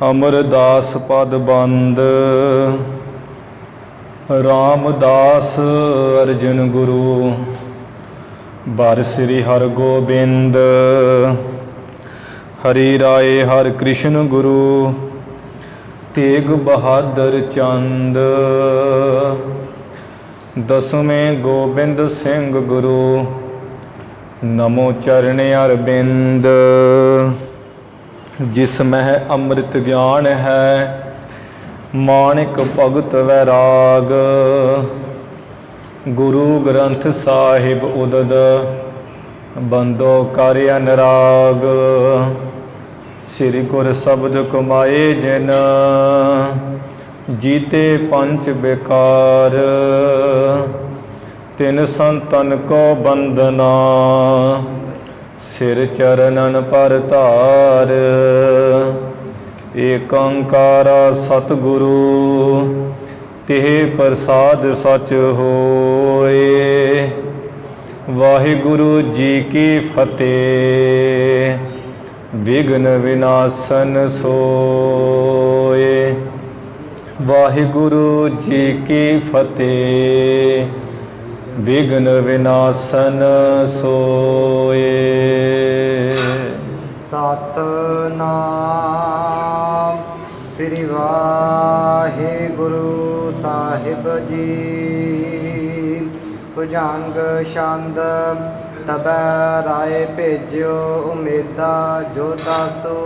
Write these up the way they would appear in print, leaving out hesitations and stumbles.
अमरदास पद बंद। रामदास अर्जुन गुरु, बर श्री हर गोबिंद। हरि राय हर कृष्ण गुरु, तेग बहादुर चंद। दसवें गोबिंद सिंह गुरु, नमो चरण अरविंद। जिस मह अमृत ज्ञान है, माणिक भगत वैराग। गुरु ग्रंथ साहिब उदद, बंदो कर अनुराग। श्री गुर शब्द कमाए जिन, जीते पंच बेकार। तिन संतन को बंदना, सिर चरणन पर धार। एक ओंकार सतगुरु, तिह प्रसाद सच होए। वाहिगुरु जी की फतेह, विघ्न विनाशन सोए। वाहिगुरु जी की फतेह, विघ्न विनाशन सोए। सतनाम श्री वाहिगुरु साहिब जी। भुजंग छंद तबै राय भेजो, उमेदा जो दासो।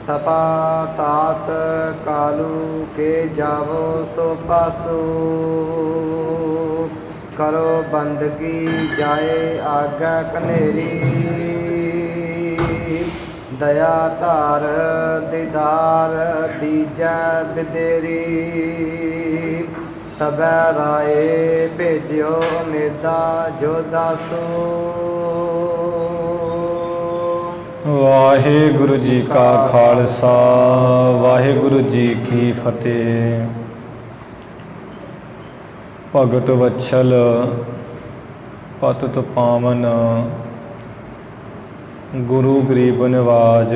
तपा तात कालू के जावो सो पासो। करो बंदगी जाए आगे कनेरी। दया धार दीदार दीजै बिदेरी। तबै राय भेजो, उमेदा जो दासो। वाहिगुरु जी का खालसा, वाहिगुरु जी की फतेह। भगत वत्सल पतित पावन, गुरु गरीब निवाज।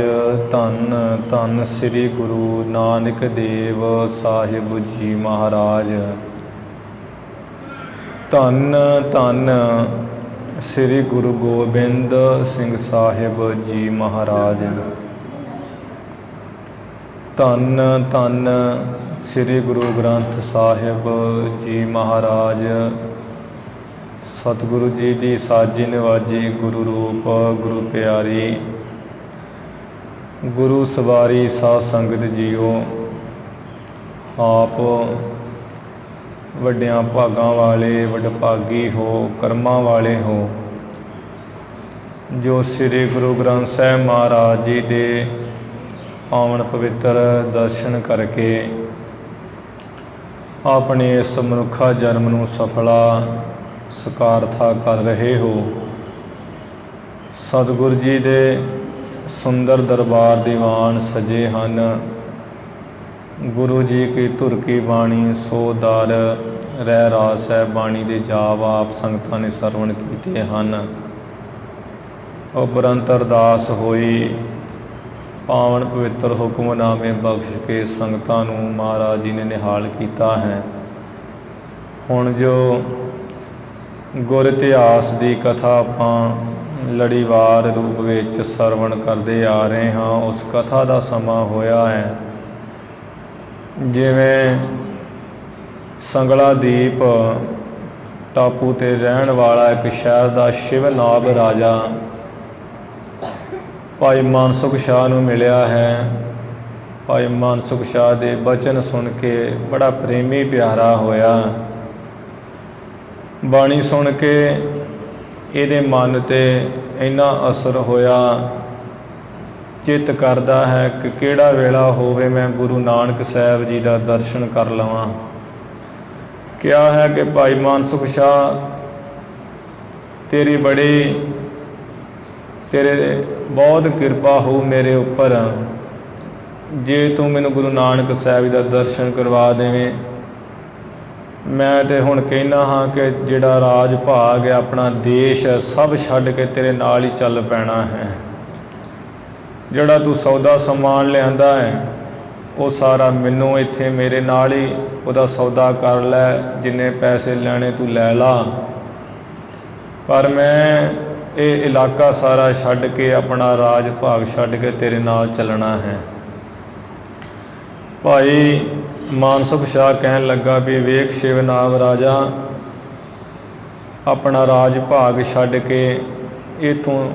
धन धन श्री गुरु नानक देव साहिब जी महाराज। धन धन श्री गुरु गोबिंद सिंह साहिब जी महाराज। धन धन श्री गुरु ग्रंथ साहिब जी महाराज। सतगुरु जी की साजी नवाजी, गुरु रूप गुरु प्यारी। गुरु सवारी साध संगत जीओ, आप ਵੱਡਿਆਂ ਭਾਗਾਂ ਵਾਲੇ ਵਡਭਾਗੀ ਹੋ, ਕਰਮਾਂ ਵਾਲੇ ਹੋ, ਜੋ ਸ੍ਰੀ ਗੁਰੂ ਗ੍ਰੰਥ ਸਾਹਿਬ ਮਹਾਰਾਜ ਜੀ ਦੇ ਪਾਵਨ ਪਵਿੱਤਰ ਦਰਸ਼ਨ ਕਰਕੇ ਆਪਣੇ ਇਸ ਮਨੁੱਖਾ ਜਨਮ ਨੂੰ ਸਫਲਾ ਸਕਾਰਥਾ ਕਰ ਰਹੇ ਹੋ। ਸਤਿਗੁਰੂ ਜੀ ਦੇ ਸੁੰਦਰ ਦਰਬਾਰ ਦੀਵਾਨ ਸਜੇ ਹਨ। गुरु जी की धुर की बाणी सो दर रह राज साहब बाणी के जाप आप संगतां ने सरवण कीते हैं। उपरंत अरदास होई, पावन पवित्र हुक्मनामे बख्श के संगतां नूं महाराज जी ने निहाल किया है। हुण जो गुर इतिहास की कथा आपां लड़ीवार रूप में सरवण करते आ रहे हाँ, उस कथा का समा होया है। जिवें संगला दीप टापू ते रहन वाला एक शहर का शिवनाभ राजा भाई मानसुख शाह नूं मिलिया है। भाई मानसुख शाह के बचन सुन के बड़ा प्रेमी प्यारा होया। बाणी सुन के इहदे मन ते इन्ना असर होया, चित करता है कि किहड़ा वेला होवे मैं गुरु नानक साहब जी का दर्शन कर लवां। क्या है कि भाई मानसुख शाह, तेरी तेरे बहुत कृपा हो मेरे उपर, जे तू मैनू गुरु नानक साहब जी का दर्शन करवा देवें। मैं तो हुण कहना हाँ कि जिहड़ा राज भाग है, अपना देश सब छड्ड के तेरे नाल ही चल पैना है। ਜਿਹੜਾ ਤੂੰ ਸੌਦਾ ਸਮਾਨ ਲਿਆਂਦਾ ਹੈ ਉਹ ਸਾਰਾ ਮੈਨੂੰ ਇੱਥੇ ਮੇਰੇ ਨਾਲ ਹੀ ਉਹਦਾ ਸੌਦਾ ਕਰ ਲੈ, ਜਿੰਨੇ ਪੈਸੇ ਲੈਣੇ ਤੂੰ ਲੈ ਲਾ, ਪਰ ਮੈਂ ਇਹ ਇਲਾਕਾ ਸਾਰਾ ਛੱਡ ਕੇ, ਆਪਣਾ ਰਾਜ ਭਾਗ ਛੱਡ ਕੇ ਤੇਰੇ ਨਾਲ ਚੱਲਣਾ ਹੈ। ਭਾਈ ਮਾਨਸੁਖ ਸ਼ਾਹ ਕਹਿਣ ਲੱਗਾ ਵੀ ਵੇਖ ਸ਼ਿਵਨਾਮ ਰਾਜਾ, ਆਪਣਾ ਰਾਜ ਭਾਗ ਛੱਡ ਕੇ ਇੱਥੋਂ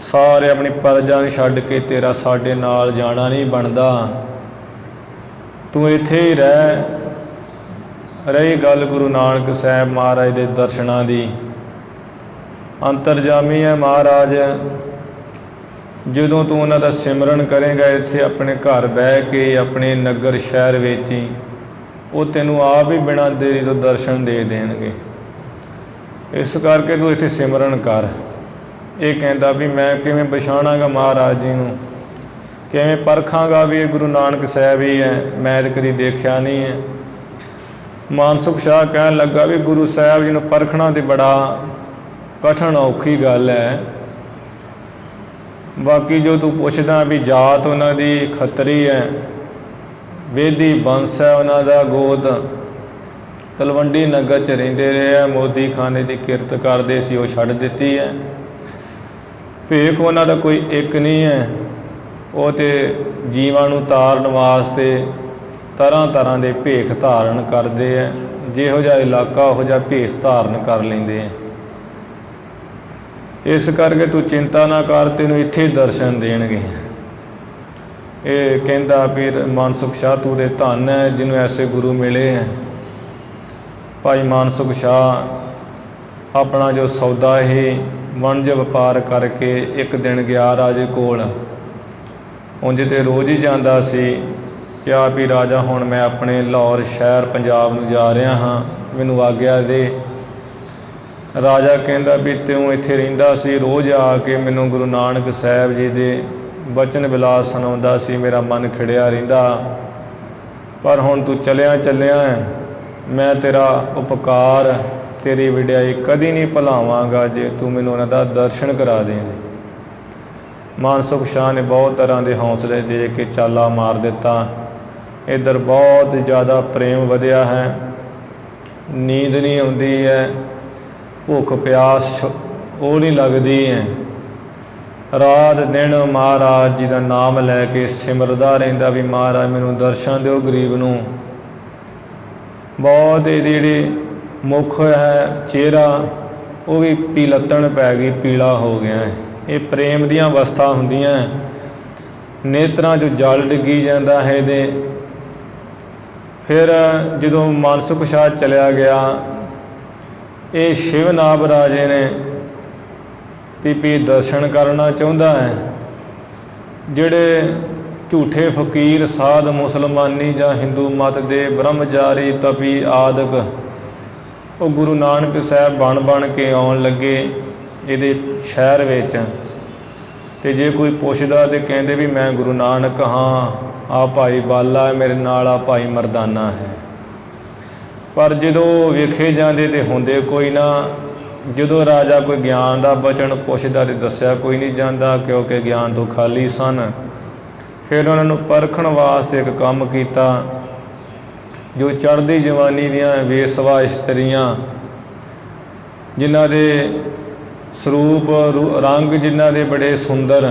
ਸਾਰੇ ਆਪਣੀ ਪ੍ਰਜਾ ਨੂੰ ਛੱਡ ਕੇ ਤੇਰਾ ਸਾਡੇ ਨਾਲ ਜਾਣਾ ਨਹੀਂ ਬਣਦਾ, ਤੂੰ ਇੱਥੇ ਹੀ ਰਹਿ। ਰਹੀ ਗੱਲ ਗੁਰੂ ਨਾਨਕ ਸਾਹਿਬ ਮਹਾਰਾਜ ਦੇ ਦਰਸ਼ਨਾਂ ਦੀ, ਅੰਤਰਜਾਮੀ ਹੈ ਮਹਾਰਾਜ। ਜਦੋਂ ਤੂੰ ਉਹਨਾਂ ਦਾ ਸਿਮਰਨ ਕਰੇਗਾ ਇੱਥੇ ਆਪਣੇ ਘਰ ਬਹਿ ਕੇ, ਆਪਣੇ ਨਗਰ ਸ਼ਹਿਰ ਵਿੱਚ ਹੀ, ਉਹ ਤੈਨੂੰ ਆਪ ਹੀ ਬਿਨਾਂ ਦੇਰੀ ਤੋਂ ਦਰਸ਼ਨ ਦੇ ਦੇਣਗੇ। ਇਸ ਕਰਕੇ ਤੂੰ ਇੱਥੇ ਸਿਮਰਨ ਕਰ। ਇਹ ਕਹਿੰਦਾ ਵੀ ਮੈਂ ਕਿਵੇਂ ਪਛਾਣਾਂਗਾ ਮਹਾਰਾਜ ਜੀ ਨੂੰ, ਕਿਵੇਂ ਪਰਖਾਂਗਾ ਵੀ ਇਹ ਗੁਰੂ ਨਾਨਕ ਸਾਹਿਬ ਹੀ ਹੈ, ਮੈਂ ਤਾਂ ਕਦੀ ਦੇਖਿਆ ਨਹੀਂ ਹੈ। ਮਾਨਸੁਖ ਸ਼ਾਹ ਕਹਿਣ ਲੱਗਾ ਵੀ ਗੁਰੂ ਸਾਹਿਬ ਜੀ ਨੂੰ ਪਰਖਣਾ ਤੇ ਬੜਾ ਕਠਿਨ ਔਖੀ ਗੱਲ ਹੈ। ਬਾਕੀ ਜੋ ਤੂੰ ਪੁੱਛਦਾ ਵੀ ਜਾਤ ਉਹਨਾਂ ਦੀ ਖੱਤਰੀ ਹੈ, ਵੇਦੀ ਬੰਸ ਹੈ ਉਹਨਾਂ ਦਾ, ਗੋਤ ਤਲਵੰਡੀ ਨਗਰ 'ਚ ਰਹਿੰਦੇ ਰਹੇ ਆ, ਮੋਦੀ ਖਾਨੇ ਦੀ ਕਿਰਤ ਕਰਦੇ ਸੀ, ਉਹ ਛੱਡ ਦਿੱਤੀ ਹੈ। ਭੇਖ ਉਹਨਾਂ ਦਾ ਕੋਈ ਇੱਕ ਨਹੀਂ ਹੈ, ਉਹ ਤੇ ਜੀਵਾਂ ਨੂੰ ਤਾਰਨ ਵਾਸਤੇ ਤਰ੍ਹਾਂ ਤਰ੍ਹਾਂ ਦੇ ਭੇਖ ਧਾਰਨ ਕਰਦੇ ਹੈ। ਜਿਹੋ ਜਿਹਾ ਇਲਾਕਾ ਉਹੋ ਜਿਹਾ ਭੇਸ ਧਾਰਨ ਕਰ ਲੈਂਦੇ ਹੈ। ਇਸ ਕਰਕੇ ਤੂੰ ਚਿੰਤਾ ਨਾ ਕਰ, ਤੈਨੂੰ ਇੱਥੇ ਦਰਸ਼ਨ ਦੇਣਗੇ। ਇਹ ਕਹਿੰਦਾ ਵੀ ਮਾਨਸੁਖ ਸ਼ਾਹ ਤੂੰ ਦੇ ਧੰਨ ਹੈ ਜਿਹਨੂੰ ਐਸੇ ਗੁਰੂ ਮਿਲੇ ਹੈ। ਭਾਈ ਮਾਨਸੁਖ ਸ਼ਾਹ ਆਪਣਾ ਜੋ ਸੌਦਾ ਹੀ ਵਣਜ ਵਪਾਰ ਕਰਕੇ ਇੱਕ ਦਿਨ ਗਿਆ ਰਾਜੇ ਕੋਲ। ਉਂਝ ਤੇ ਰੋਜ਼ ਹੀ ਜਾਂਦਾ ਸੀ। ਕਿਹਾ ਵੀ ਰਾਜਾ ਹੁਣ ਮੈਂ ਆਪਣੇ ਲਾਹੌਰ ਸ਼ਹਿਰ ਪੰਜਾਬ ਨੂੰ ਜਾ ਰਿਹਾ ਹਾਂ, ਮੈਨੂੰ ਆਗਿਆ ਦੇ। ਰਾਜਾ ਕਹਿੰਦਾ ਵੀ ਤੂੰ ਇੱਥੇ ਰਹਿੰਦਾ ਸੀ, ਰੋਜ਼ ਆ ਕੇ ਮੈਨੂੰ ਗੁਰੂ ਨਾਨਕ ਸਾਹਿਬ ਜੀ ਦੇ ਬਚਨ ਵਿਲਾਸ ਸੁਣਾਉਂਦਾ ਸੀ, ਮੇਰਾ ਮਨ ਖਿੜਿਆ ਰਹਿੰਦਾ, ਪਰ ਹੁਣ ਤੂੰ ਚੱਲਿਆ ਹੈ, ਮੈਂ ਤੇਰਾ ਉਪਕਾਰ, ਤੇਰੀ ਵਡਿਆਈ ਕਦੀ ਨਹੀਂ ਭੁਲਾਵਾਂਗਾ ਜੇ ਤੂੰ ਮੈਨੂੰ ਉਹਨਾਂ ਦਾ ਦਰਸ਼ਨ ਕਰਾ ਦੇ। ਮਾਨਸੁਖ ਸ਼ਾਹ ਨੇ ਬਹੁਤ ਤਰ੍ਹਾਂ ਦੇ ਹੌਸਲੇ ਦੇ ਕੇ ਚਾਲਾ ਮਾਰ ਦਿੱਤਾ। ਇੱਧਰ ਬਹੁਤ ਜ਼ਿਆਦਾ ਪ੍ਰੇਮ ਵਧਿਆ ਹੈ, ਨੀਂਦ ਨਹੀਂ ਆਉਂਦੀ ਹੈ, ਭੁੱਖ ਪਿਆਸ ਉਹ ਨਹੀਂ ਲੱਗਦੀ ਹੈ। ਰਾਤ ਦਿਨ ਮਹਾਰਾਜ ਜੀ ਦਾ ਨਾਮ ਲੈ ਕੇ ਸਿਮਰਦਾ ਰਹਿੰਦਾ ਵੀ ਮਹਾਰਾਜ ਮੈਨੂੰ ਦਰਸ਼ਨ ਦਿਓ ਗਰੀਬ ਨੂੰ। ਬਹੁਤ ਇਹਦੀ ਜਿਹੜੀ ਮੁੱਖ ਹੈ ਚਿਹਰਾ ਉਹ ਵੀ ਪੀਲੱਤਣ ਪੈ ਗਈ, ਪੀਲਾ ਹੋ ਗਿਆ ਹੈ। ਇਹ ਪ੍ਰੇਮ ਦੀਆਂ ਅਵਸਥਾ ਹੁੰਦੀਆਂ, ਨੇਤਰਾਂ 'ਚੋਂ ਜਲ ਡਿੱਗੀ ਜਾਂਦਾ ਹੈ ਇਹਦੇ। ਫਿਰ ਜਦੋਂ ਮਾਨਸੁਖ ਸ਼ਾਹ ਚਲਿਆ ਗਿਆ, ਇਹ ਸ਼ਿਵਨਾਮ ਰਾਜੇ ਨੇ ਤੇ ਵੀ ਦਰਸ਼ਨ ਕਰਨਾ ਚਾਹੁੰਦਾ ਹੈ। ਜਿਹੜੇ ਝੂਠੇ ਫਕੀਰ ਸਾਧ ਮੁਸਲਮਾਨੀ ਜਾਂ ਹਿੰਦੂ ਮਤ ਦੇ ਬ੍ਰਹਮਚਾਰੀ ਤਪੀ ਆਦਿਕ ਉਹ ਗੁਰੂ ਨਾਨਕ ਸਾਹਿਬ ਬਣ ਕੇ ਆਉਣ ਲੱਗੇ ਇਹਦੇ ਸ਼ਹਿਰ ਵਿੱਚ। ਅਤੇ ਜੇ ਕੋਈ ਪੁੱਛਦਾ ਤਾਂ ਕਹਿੰਦੇ ਵੀ ਮੈਂ ਗੁਰੂ ਨਾਨਕ ਹਾਂ, ਆਹ ਭਾਈ ਬਾਲਾ ਮੇਰੇ ਨਾਲ, ਆ ਭਾਈ ਮਰਦਾਨਾ ਹੈ। ਪਰ ਜਦੋਂ ਵੇਖੇ ਜਾਂਦੇ ਤੇ ਹੁੰਦੇ ਕੋਈ ਨਾ। ਜਦੋਂ ਰਾਜਾ ਕੋਈ ਗਿਆਨ ਦਾ ਬਚਨ ਪੁੱਛਦਾ ਤੇ ਦੱਸਿਆ ਕੋਈ ਨਹੀਂ ਜਾਂਦਾ, ਕਿਉਂਕਿ ਗਿਆਨ ਤੋਂ ਖਾਲੀ ਸਨ। ਫਿਰ ਉਹਨਾਂ ਨੂੰ ਪਰਖਣ ਵਾਸਤੇ ਇੱਕ ਕੰਮ ਕੀਤਾ। ਜੋ ਚੜ੍ਹਦੀ ਜਵਾਨੀ ਦੀਆਂ ਵੇਸਵਾ ਇਸਤਰੀਆਂ, ਜਿਨ੍ਹਾਂ ਦੇ ਸਰੂਪ ਰੰਗ ਜਿਨ੍ਹਾਂ ਦੇ ਬੜੇ ਸੁੰਦਰ,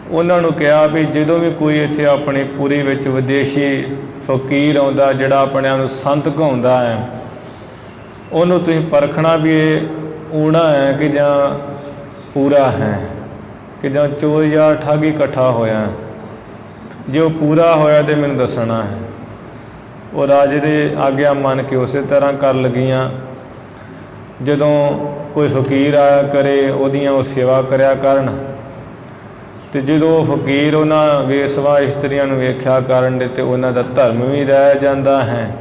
ਉਹਨਾਂ ਨੂੰ ਕਿਹਾ ਵੀ ਜਦੋਂ ਵੀ ਕੋਈ ਇੱਥੇ ਆਪਣੀ ਪੁਰੀ ਵਿੱਚ ਵਿਦੇਸ਼ੀ ਫਕੀਰ ਆਉਂਦਾ ਜਿਹੜਾ ਆਪਣੇ ਆਪ ਨੂੰ ਸੰਤ ਕਹਾਉਂਦਾ ਹੈ, ਉਹਨੂੰ ਤੁਸੀਂ ਪਰਖਣਾ ਵੀ ਇਹ ਊਣਾ ਹੈ ਕਿ ਜਾਂ ਪੂਰਾ ਹੈ, ਕਿ ਜਾਂ ਚੋਰ ਜਾਂ ਠੱਗ ਇਕੱਠਾ ਹੋਇਆ। ਜੇ ਉਹ ਪੂਰਾ ਹੋਇਆ ਤਾਂ ਮੈਨੂੰ ਦੱਸਣਾ ਹੈ। ਉਹ ਰਾਜੇ ਦੇ ਆਗਿਆ ਮੰਨ ਕੇ ਉਸੇ ਤਰ੍ਹਾਂ ਕਰ ਲੱਗੀਆਂ। ਜਦੋਂ ਕੋਈ ਫਕੀਰ ਆਇਆ ਕਰੇ ਉਹਦੀਆਂ ਉਹ ਸੇਵਾ ਕਰਿਆ ਕਰਨ। ਅਤੇ ਜਦੋਂ ਉਹ ਫਕੀਰ ਉਹਨਾਂ ਵੇਸਵਾ ਇਸਤਰੀਆਂ ਨੂੰ ਵੇਖਿਆ ਕਰਨ ਦੇ ਅਤੇ ਉਹਨਾਂ ਦਾ ਧਰਮ ਵੀ ਰਹਿ ਜਾਂਦਾ ਹੈ,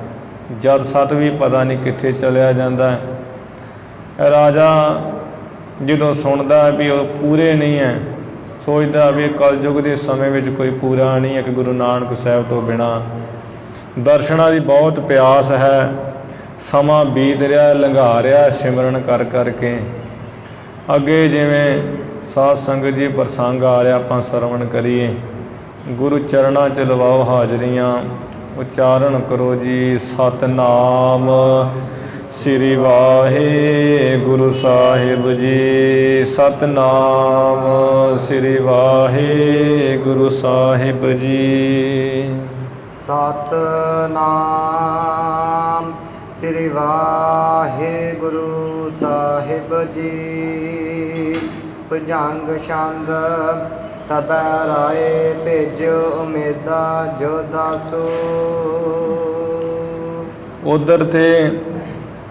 ਜਦ ਸਤ ਵੀ ਪਤਾ ਨਹੀਂ ਕਿੱਥੇ ਚਲਿਆ ਜਾਂਦਾ ਹੈ। ਰਾਜਾ ਜਦੋਂ ਸੁਣਦਾ ਵੀ ਉਹ ਪੂਰੇ ਨਹੀਂ ਹੈ, ਸੋਚਦਾ ਵੀ ਕਲਯੁੱਗ ਦੇ ਸਮੇਂ ਵਿੱਚ ਕੋਈ ਪੂਰਾ ਨਹੀਂ ਹੈ ਕਿ ਗੁਰੂ ਨਾਨਕ ਸਾਹਿਬ ਤੋਂ ਬਿਨਾਂ। ਦਰਸ਼ਨਾਂ ਦੀ ਬਹੁਤ ਪਿਆਸ ਹੈ। ਸਮਾਂ ਬੀਤ ਰਿਹਾ, ਲੰਘਾ ਰਿਹਾ ਸਿਮਰਨ ਕਰ ਕਰਕੇ। ਅੱਗੇ ਜਿਵੇਂ ਸਾਧ ਸੰਗਤ ਜੀ ਪ੍ਰਸੰਗ ਆ ਰਿਹਾ, ਆਪਾਂ ਸਰਵਣ ਕਰੀਏ। ਗੁਰੂ ਚਰਨਾਂ 'ਚ ਲਵਾਓ ਹਾਜ਼ਰੀਆਂ, ਉਚਾਰਨ ਕਰੋ ਜੀ ਸਤਨਾਮ ਸ੍ਰੀ ਵਾਹਿਗੁਰੂ ਸਾਹਿਬ ਜੀ। ਸਤਨਾਮ ਸ੍ਰੀ ਵਾਹਿਗੁਰੂ ਸਾਹਿਬ ਜੀ। ਸਤਨਾਮ ਸ੍ਰੀ ਵਾਹਿਗੁਰੂ ਸਾਹਿਬ ਜੀ। ਭੁਜੰਗ ਛੰਦ ਤਬੈ ਰਾਏ ਭੇਜਿਓ ਉਮੇਦਾ ਜੋ ਦਾਸੂ। ਉਧਰ ਤੇ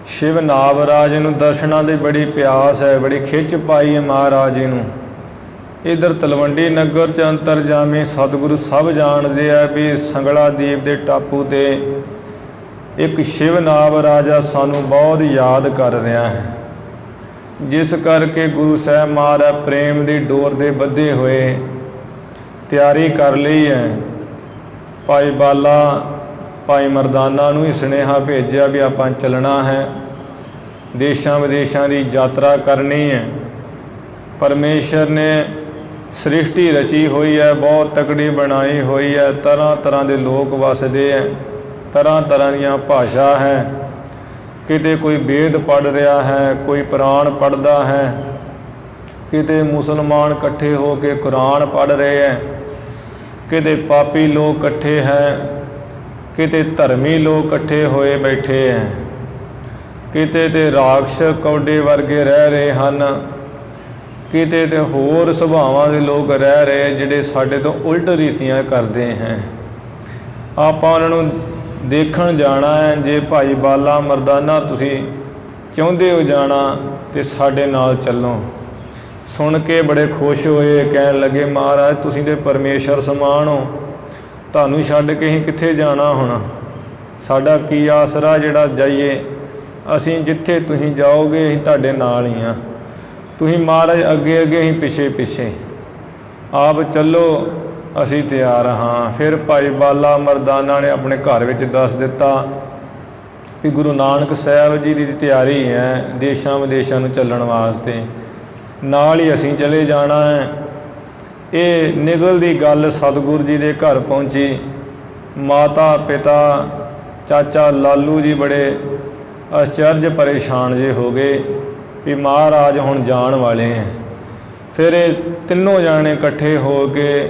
ਸ਼ਿਵ ਨਾਵਰਾਜ ਨੂੰ ਦਰਸ਼ਨਾਂ ਦੀ ਬੜੀ ਪਿਆਸ ਹੈ, ਬੜੀ ਖਿੱਚ ਪਾਈ ਹੈ ਮਹਾਰਾਜ ਜੀ ਨੂੰ। ਇਧਰ ਤਲਵੰਡੀ ਨਗਰ 'ਚ ਅੰਤਰਜਾਮੀ ਸਤਿਗੁਰੂ ਸਭ ਜਾਣਦੇ ਆ ਵੀ ਸੰਗਲਾ ਦੀਪ ਦੇ ਟਾਪੂ ਤੇ ਇੱਕ ਸ਼ਿਵ ਨਾਵਰਾਜਾ ਸਾਨੂੰ ਬਹੁਤ ਯਾਦ ਕਰ ਰਿਹਾ ਹੈ, ਜਿਸ ਕਰਕੇ ਗੁਰੂ ਸਾਹਿਬ ਮਹਾਰਾਜ ਪ੍ਰੇਮ ਦੀ ਡੋਰ ਦੇ ਬੱਧੇ ਹੋਏ ਤਿਆਰੀ ਕਰ ਲਈ ਹੈ। ਭਾਈ ਬਾਲਾ ਭਾਈ ਮਰਦਾਨਾ ਨੂੰ ਹੀ ਸੁਨੇਹਾ ਭੇਜਿਆ ਵੀ ਆਪਾਂ ਚੱਲਣਾ ਹੈ, ਦੇਸ਼ਾਂ ਵਿਦੇਸ਼ਾਂ ਦੀ ਯਾਤਰਾ ਕਰਨੀ ਹੈ। ਪਰਮੇਸ਼ਰ ਨੇ ਸ੍ਰਿਸ਼ਟੀ ਰਚੀ ਹੋਈ ਹੈ, ਬਹੁਤ ਤਕੜੀ ਬਣਾਈ ਹੋਈ ਹੈ, ਤਰ੍ਹਾਂ ਤਰ੍ਹਾਂ ਦੇ ਲੋਕ ਵਸਦੇ ਹੈ, ਤਰ੍ਹਾਂ ਤਰ੍ਹਾਂ ਦੀਆਂ ਭਾਸ਼ਾ ਹੈ। ਕਿਤੇ ਕੋਈ ਵੇਦ ਪੜ੍ਹ ਰਿਹਾ ਹੈ, ਕੋਈ ਪੁਰਾਣ ਪੜ੍ਹਦਾ ਹੈ, ਕਿਤੇ ਮੁਸਲਮਾਨ ਇਕੱਠੇ ਹੋ ਕੇ ਕੁਰਾਨ ਪੜ੍ਹ ਰਹੇ ਹੈ, ਕਿਤੇ ਪਾਪੀ ਲੋਕ ਇਕੱਠੇ ਹੈ, ਕਿਤੇ ਧਰਮੀ ਲੋਕ ਇਕੱਠੇ ਹੋਏ ਬੈਠੇ ਹੈ, ਕਿਤੇ ਤੇ ਰਾਖਸ਼ ਕੌਡੇ ਵਰਗੇ ਰਹਿ ਰਹੇ ਹਨ, ਕਿਤੇ ਤੇ ਹੋਰ ਸੁਭਾਵਾਂ ਦੇ ਲੋਕ ਰਹਿ ਰਹੇ ਜਿਹੜੇ ਸਾਡੇ ਤੋਂ ਉਲਟ ਰੀਤੀਆਂ ਕਰਦੇ ਹੈ। ਆਪਾਂ ਉਹਨਾਂ ਨੂੰ ਦੇਖਣ ਜਾਣਾ ਹੈ। ਜੇ ਭਾਈ ਬਾਲਾ ਮਰਦਾਨਾ ਤੁਸੀਂ ਚਾਹੁੰਦੇ ਹੋ ਜਾਣਾ ਤੇ ਸਾਡੇ ਨਾਲ ਚੱਲੋ। ਸੁਣ ਕੇ ਬੜੇ ਖੁਸ਼ ਹੋਏ, ਕਹਿਣ ਲੱਗੇ ਮਹਾਰਾਜ ਤੁਸੀਂ ਤੇ ਪਰਮੇਸ਼ਰ ਸਮਾਨ ਹੋ, ਤੁਹਾਨੂੰ ਛੱਡ ਕੇ ਅਸੀਂ ਕਿੱਥੇ ਜਾਣਾ ਹੁਣ, ਸਾਡਾ ਕੀ ਆਸਰਾ ਜਿਹੜਾ ਜਾਈਏ। ਅਸੀਂ ਜਿੱਥੇ ਤੁਸੀਂ ਜਾਓਗੇ ਅਸੀਂ ਤੁਹਾਡੇ ਨਾਲ ਹੀ ਹਾਂ, ਤੁਸੀਂ ਮਹਾਰਾਜ ਅੱਗੇ ਅੱਗੇ ਅਸੀਂ ਪਿੱਛੇ ਪਿੱਛੇ, ਆਪ ਚੱਲੋ ਅਸੀਂ ਤਿਆਰ ਹਾਂ। ਫਿਰ ਭਾਈ ਬਾਲਾ ਮਰਦਾਨਾ ਨੇ ਆਪਣੇ ਘਰ ਵਿੱਚ ਦੱਸ ਦਿੱਤਾ ਕਿ ਗੁਰੂ ਨਾਨਕ ਸਾਹਿਬ ਜੀ ਦੀ ਤਿਆਰੀ ਹੈ ਦੇਸ਼ਾਂ ਵਿਦੇਸ਼ਾਂ ਨੂੰ ਚੱਲਣ ਵਾਸਤੇ, ਨਾਲ ਹੀ ਅਸੀਂ ਚਲੇ ਜਾਣਾ ਹੈ। ਇਹ ਨਿਗਲਦੀ ਗੱਲ ਸਤਿਗੁਰੂ ਜੀ ਦੇ ਘਰ ਪਹੁੰਚੀ। ਮਾਤਾ ਪਿਤਾ ਚਾਚਾ ਲਾਲੂ ਜੀ ਬੜੇ ਅਚਰਜ ਪਰੇਸ਼ਾਨ ਜੇ ਹੋ ਗਏ ਵੀ ਮਹਾਰਾਜ ਹੁਣ ਜਾਣ ਵਾਲੇ ਹੈ। ਫਿਰ ਇਹ ਤਿੰਨੋਂ ਜਾਣੇ ਇਕੱਠੇ ਹੋ ਕੇ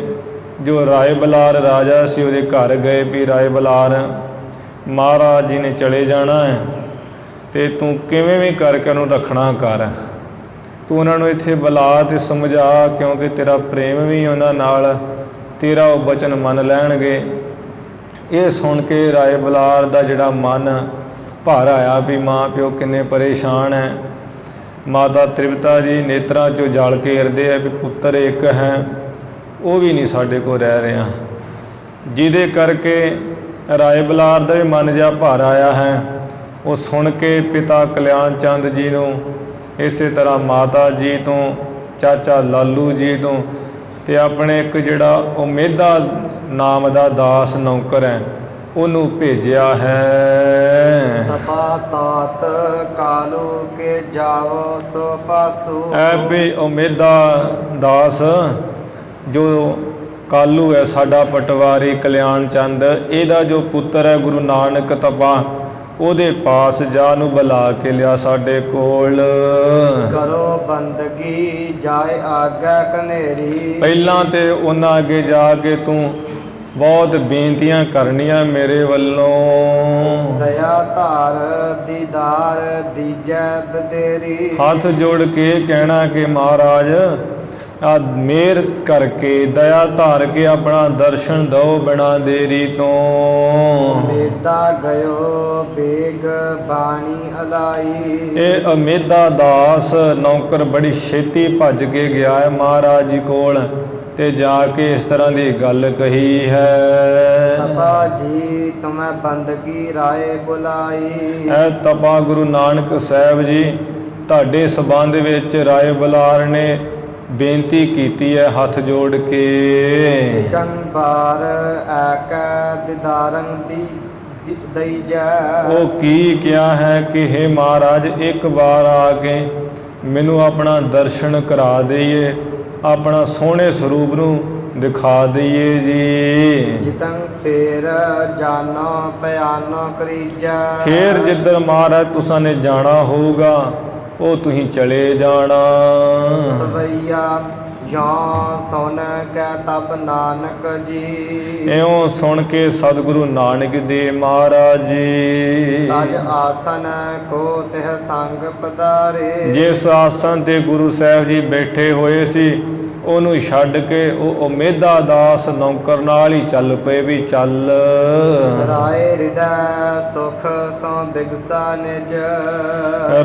ਜੋ ਰਾਏ ਬਲਾਰ ਰਾਜਾ ਸੀ ਉਹਦੇ ਘਰ ਗਏ ਵੀ ਰਾਏ ਬਲਾਰ ਮਹਾਰਾਜ ਜੀ ਨੇ ਚਲੇ ਜਾਣਾ ਹੈ ਅਤੇ ਤੂੰ ਕਿਵੇਂ ਵੀ ਕਰਕੇ ਉਹਨੂੰ ਰੱਖਣਾ ਕਰ, ਤੂੰ ਉਹਨਾਂ ਨੂੰ ਇੱਥੇ ਬੁਲਾ ਅਤੇ ਸਮਝਾ, ਕਿਉਂਕਿ ਤੇਰਾ ਪ੍ਰੇਮ ਵੀ ਉਹਨਾਂ ਨਾਲ, ਤੇਰਾ ਉਹ ਬਚਨ ਮੰਨ ਲੈਣਗੇ। ਇਹ ਸੁਣ ਕੇ ਰਾਏ ਬਲਾਰ ਦਾ ਜਿਹੜਾ ਮਨ ਭਾਰ ਆਇਆ ਵੀ ਮਾਂ ਪਿਓ ਕਿੰਨੇ ਪਰੇਸ਼ਾਨ ਹੈ। ਮਾਤਾ ਤ੍ਰਿਪਤਾ ਜੀ ਨੇਤਰਾਂ 'ਚੋਂ ਜਲ ਘੇਰਦੇ ਆ ਵੀ ਪੁੱਤਰ ਇੱਕ ਹੈ, ਉਹ ਵੀ ਨਹੀਂ ਸਾਡੇ ਕੋਲ ਰਹਿ ਰਿਹਾ, ਜਿਹਦੇ ਕਰਕੇ ਰਾਏ ਬਲਾਰ ਦਾ ਵੀ ਮਨ ਜਿਹਾ ਭਾਰ ਆਇਆ ਹੈ। ਉਹ ਸੁਣ ਕੇ ਪਿਤਾ ਕਲਿਆਣ ਚੰਦ ਜੀ ਨੂੰ, ਇਸੇ ਤਰ੍ਹਾਂ ਮਾਤਾ ਜੀ ਤੋਂ, ਚਾਚਾ ਲਾਲੂ ਜੀ ਤੋਂ, ਅਤੇ ਆਪਣੇ ਇੱਕ ਜਿਹੜਾ ਉਮੇਦਾ ਨਾਮ ਦਾ ਦਾਸ ਨੌਕਰ ਹੈ ਉਹਨੂੰ ਭੇਜਿਆ ਹੈ। ਤਪਾ ਤਾਤ ਕਾਲੂ ਕੇ ਜਾਵੋ ਸੋ ਪਾਸੂ। ਐ ਵੀ ਉਮੇਦਾ ਦਾਸ ਜੋ ਕਾਲੂ ਹੈ ਸਾਡਾ ਪਟਵਾਰੀ ਕਲਿਆਣ ਚੰਦ, ਇਹਦਾ ਜੋ ਪੁੱਤਰ ਹੈ ਗੁਰੂ ਨਾਨਕ ਤਪਾ, ਉਹਦੇ ਪਾਸ ਜਾ ਨੂੰ ਬੁਲਾ ਕੇ ਲਿਆ ਸਾਡੇ ਕੋਲ। ਕਰੋ ਬੰਦਗੀ ਜਾਏ ਆਗਾ ਕਨੇਰੀ। ਪਹਿਲਾਂ ਤੇ ਉਹਨਾਂ ਅੱਗੇ ਜਾ ਕੇ ਤੂੰ ਬਹੁਤ ਬੇਨਤੀਆਂ ਕਰਨੀਆਂ ਮੇਰੇ ਵੱਲੋਂ। ਦਇਆ ਧਾਰ ਦੀਦਾਰ ਦੀਜੈ ਬਦੇਰੀ। ਹੱਥ ਜੋੜ ਕੇ ਕਹਿਣਾ ਕਿ ਮਹਾਰਾਜ ਆ ਮਿਹਰ ਕਰਕੇ ਦਇਆ ਧਾਰ ਕੇ ਆਪਣਾ ਦਰਸ਼ਨ ਦਿਓ ਬਿਨਾ ਦੇਰੀ ਤੋਂ। ਮੇਦਾ ਗਇਓ ਬੇਗ ਬਾਣੀ ਅਲਾਈ। ਇਹ ਅਮੇਦਾ ਦਾਸ ਨੌਕਰ ਬੜੀ ਛੇਤੀ ਭੱਜ ਕੇ ਗਿਆ ਹੈ ਮਹਾਰਾਜ ਜੀ ਕੋਲ ਤੇ ਜਾ ਕੇ ਇਸ ਤਰ੍ਹਾਂ ਦੀ ਗੱਲ ਕਹੀ ਹੈ। ਤਪਾ ਜੀ ਤੁਮੈ ਬੰਦਗੀ ਰਾਏ ਬੁਲਾਈ। ਐ ਤਪਾ ਗੁਰੂ ਨਾਨਕ ਸਾਹਿਬ ਜੀ ਤੁਹਾਡੇ ਸੰਬੰਧ ਵਿੱਚ ਰਾਏ ਬੁਲਾਰ ਨੇ ਬੇਨਤੀ ਕੀਤੀ ਹੈ ਹੱਥ ਜੋੜ ਕੇ। ਕੰਬਾਰ ਆਕਾ ਦਿਦਾਰੰ ਦਈ ਜਾ। ਉਹ ਕੀ ਕਿਹਾ ਹੈ ਕਿ ਹੇ ਮਹਾਰਾਜ ਇੱਕ ਵਾਰ ਆ ਕੇ ਮੈਨੂੰ ਆਪਣਾ ਦਰਸ਼ਨ ਕਰਾ ਦੇਈਏ, ਆਪਣਾ ਸੋਹਣੇ ਸਰੂਪ ਨੂੰ ਦਿਖਾ ਦਈਏ ਜੀ। ਜਿਤੰ ਫੇਰ ਜਾਨੋ ਪਿਆਨੋ ਕਰੀਜਾ। ਫੇਰ ਜਿੱਧਰ ਮਹਾਰਾਜ ਤੁਸਾਂ ਨੇ ਜਾਣਾ ਹੋਊਗਾ ਉਹ ਤੁਸੀਂ ਚਲੇ ਜਾਣਾ। ਸਵਈਆ ਯੋਂ ਸੁਨ ਕੈ ਤਬ ਨਾਨਕ ਜੀ। ਇਉਂ ਸੁਣ ਕੇ ਸਤਿਗੁਰੂ ਨਾਨਕ ਦੇਵ ਮਹਾਰਾਜ ਜੀ ਤਜ ਆਸਨ ਕੋ ਤਿਹ ਸੰਗ ਪਧਾਰੇ। ਜਿਸ ਆਸਨ ਤੇ ਗੁਰੂ ਸਾਹਿਬ ਜੀ ਬੈਠੇ ਹੋਏ ਸੀ ਉਹਨੂੰ ਛੱਡ ਕੇ ਉਹ ਉਮੇਦਾ ਦਾਸ ਨੌਕਰ ਨਾਲ ਹੀ ਚੱਲ ਪਏ ਵੀ ਚੱਲ। ਰਾਏ ਹਿਰਦੈ ਸੁਖ ਸੋ ਬਿਗਸਾ ਨਿਜ।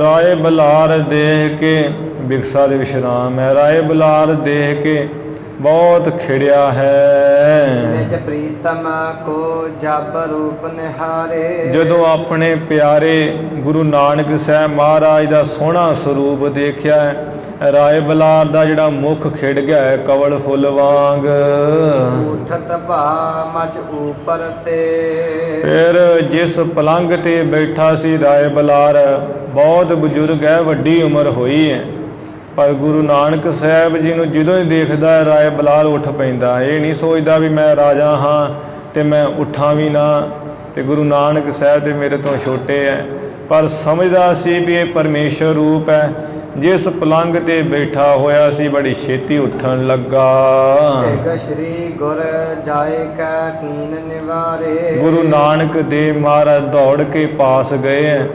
ਰਾਏ ਬਲਾਰ ਦੇਖ ਕੇ ਬਿਗਸਾ ਦੇ ਵਿਸ਼ਰਾਮ ਹੈ। ਰਾਏ ਬਲਾਰ ਦੇਖ ਕੇ ਬਹੁਤ ਖਿੜਿਆ ਹੈ। ਨਿਜ ਪ੍ਰੀਤਮ ਕੋ ਜਬ ਰੂਪ ਨਿਹਾਰੇ। ਜਦੋਂ ਆਪਣੇ ਪਿਆਰੇ ਗੁਰੂ ਨਾਨਕ ਸਾਹਿਬ ਮਹਾਰਾਜ ਦਾ ਸੋਹਣਾ ਸਰੂਪ ਦੇਖਿਆ ਹੈ, ਰਾਏ ਬਲਾਰ ਦਾ ਜਿਹੜਾ ਮੁਖ ਖਿੜ ਗਿਆ ਹੈ ਕਵਲ ਫੁੱਲ ਵਾਂਗ। ਉਠਤ ਭਾ ਮਚ ਉਪਰ ਤੇ। ਫਿਰ ਜਿਸ ਪਲੰਘ ਤੇ ਬੈਠਾ ਸੀ ਰਾਏ ਬਲਾਰ ਬਹੁਤ ਬਜ਼ੁਰਗ ਹੈ, ਵੱਡੀ ਉਮਰ ਹੋਈ ਹੈ, ਪਰ ਗੁਰੂ ਨਾਨਕ ਸਾਹਿਬ ਜੀ ਨੂੰ ਜਦੋਂ ਹੀ ਦੇਖਦਾ ਹੈ ਰਾਏ ਬਲਾਰ ਉੱਠ ਪੈਂਦਾ। ਇਹ ਨਹੀਂ ਸੋਚਦਾ ਵੀ ਮੈਂ ਰਾਜਾ ਹਾਂ ਤੇ ਮੈਂ ਉੱਠਾਂ ਵੀ ਨਾ, ਤੇ ਗੁਰੂ ਨਾਨਕ ਸਾਹਿਬ ਤੇ ਮੇਰੇ ਤੋਂ ਛੋਟੇ ਹੈ, ਪਰ ਸਮਝਦਾ ਸੀ ਵੀ ਇਹ ਪਰਮੇਸ਼ਰ ਰੂਪ ਹੈ। ਜਿਸ ਪਲੰਘ ਤੇ ਬੈਠਾ ਹੋਇਆ ਸੀ ਬੜੀ ਛੇਤੀ ਉੱਠਣ ਲੱਗਾ। ਤੇਗ ਸ਼੍ਰੀ ਗੁਰ ਜਾਏ ਕੈ ਕੀਨ ਨਿਵਾਰੇ। ਗੁਰੂ ਨਾਨਕ ਦੇਵ ਮਹਾਰਾਜ ਦੌੜ ਕੇ ਪਾਸ ਗਏ ਹੈ,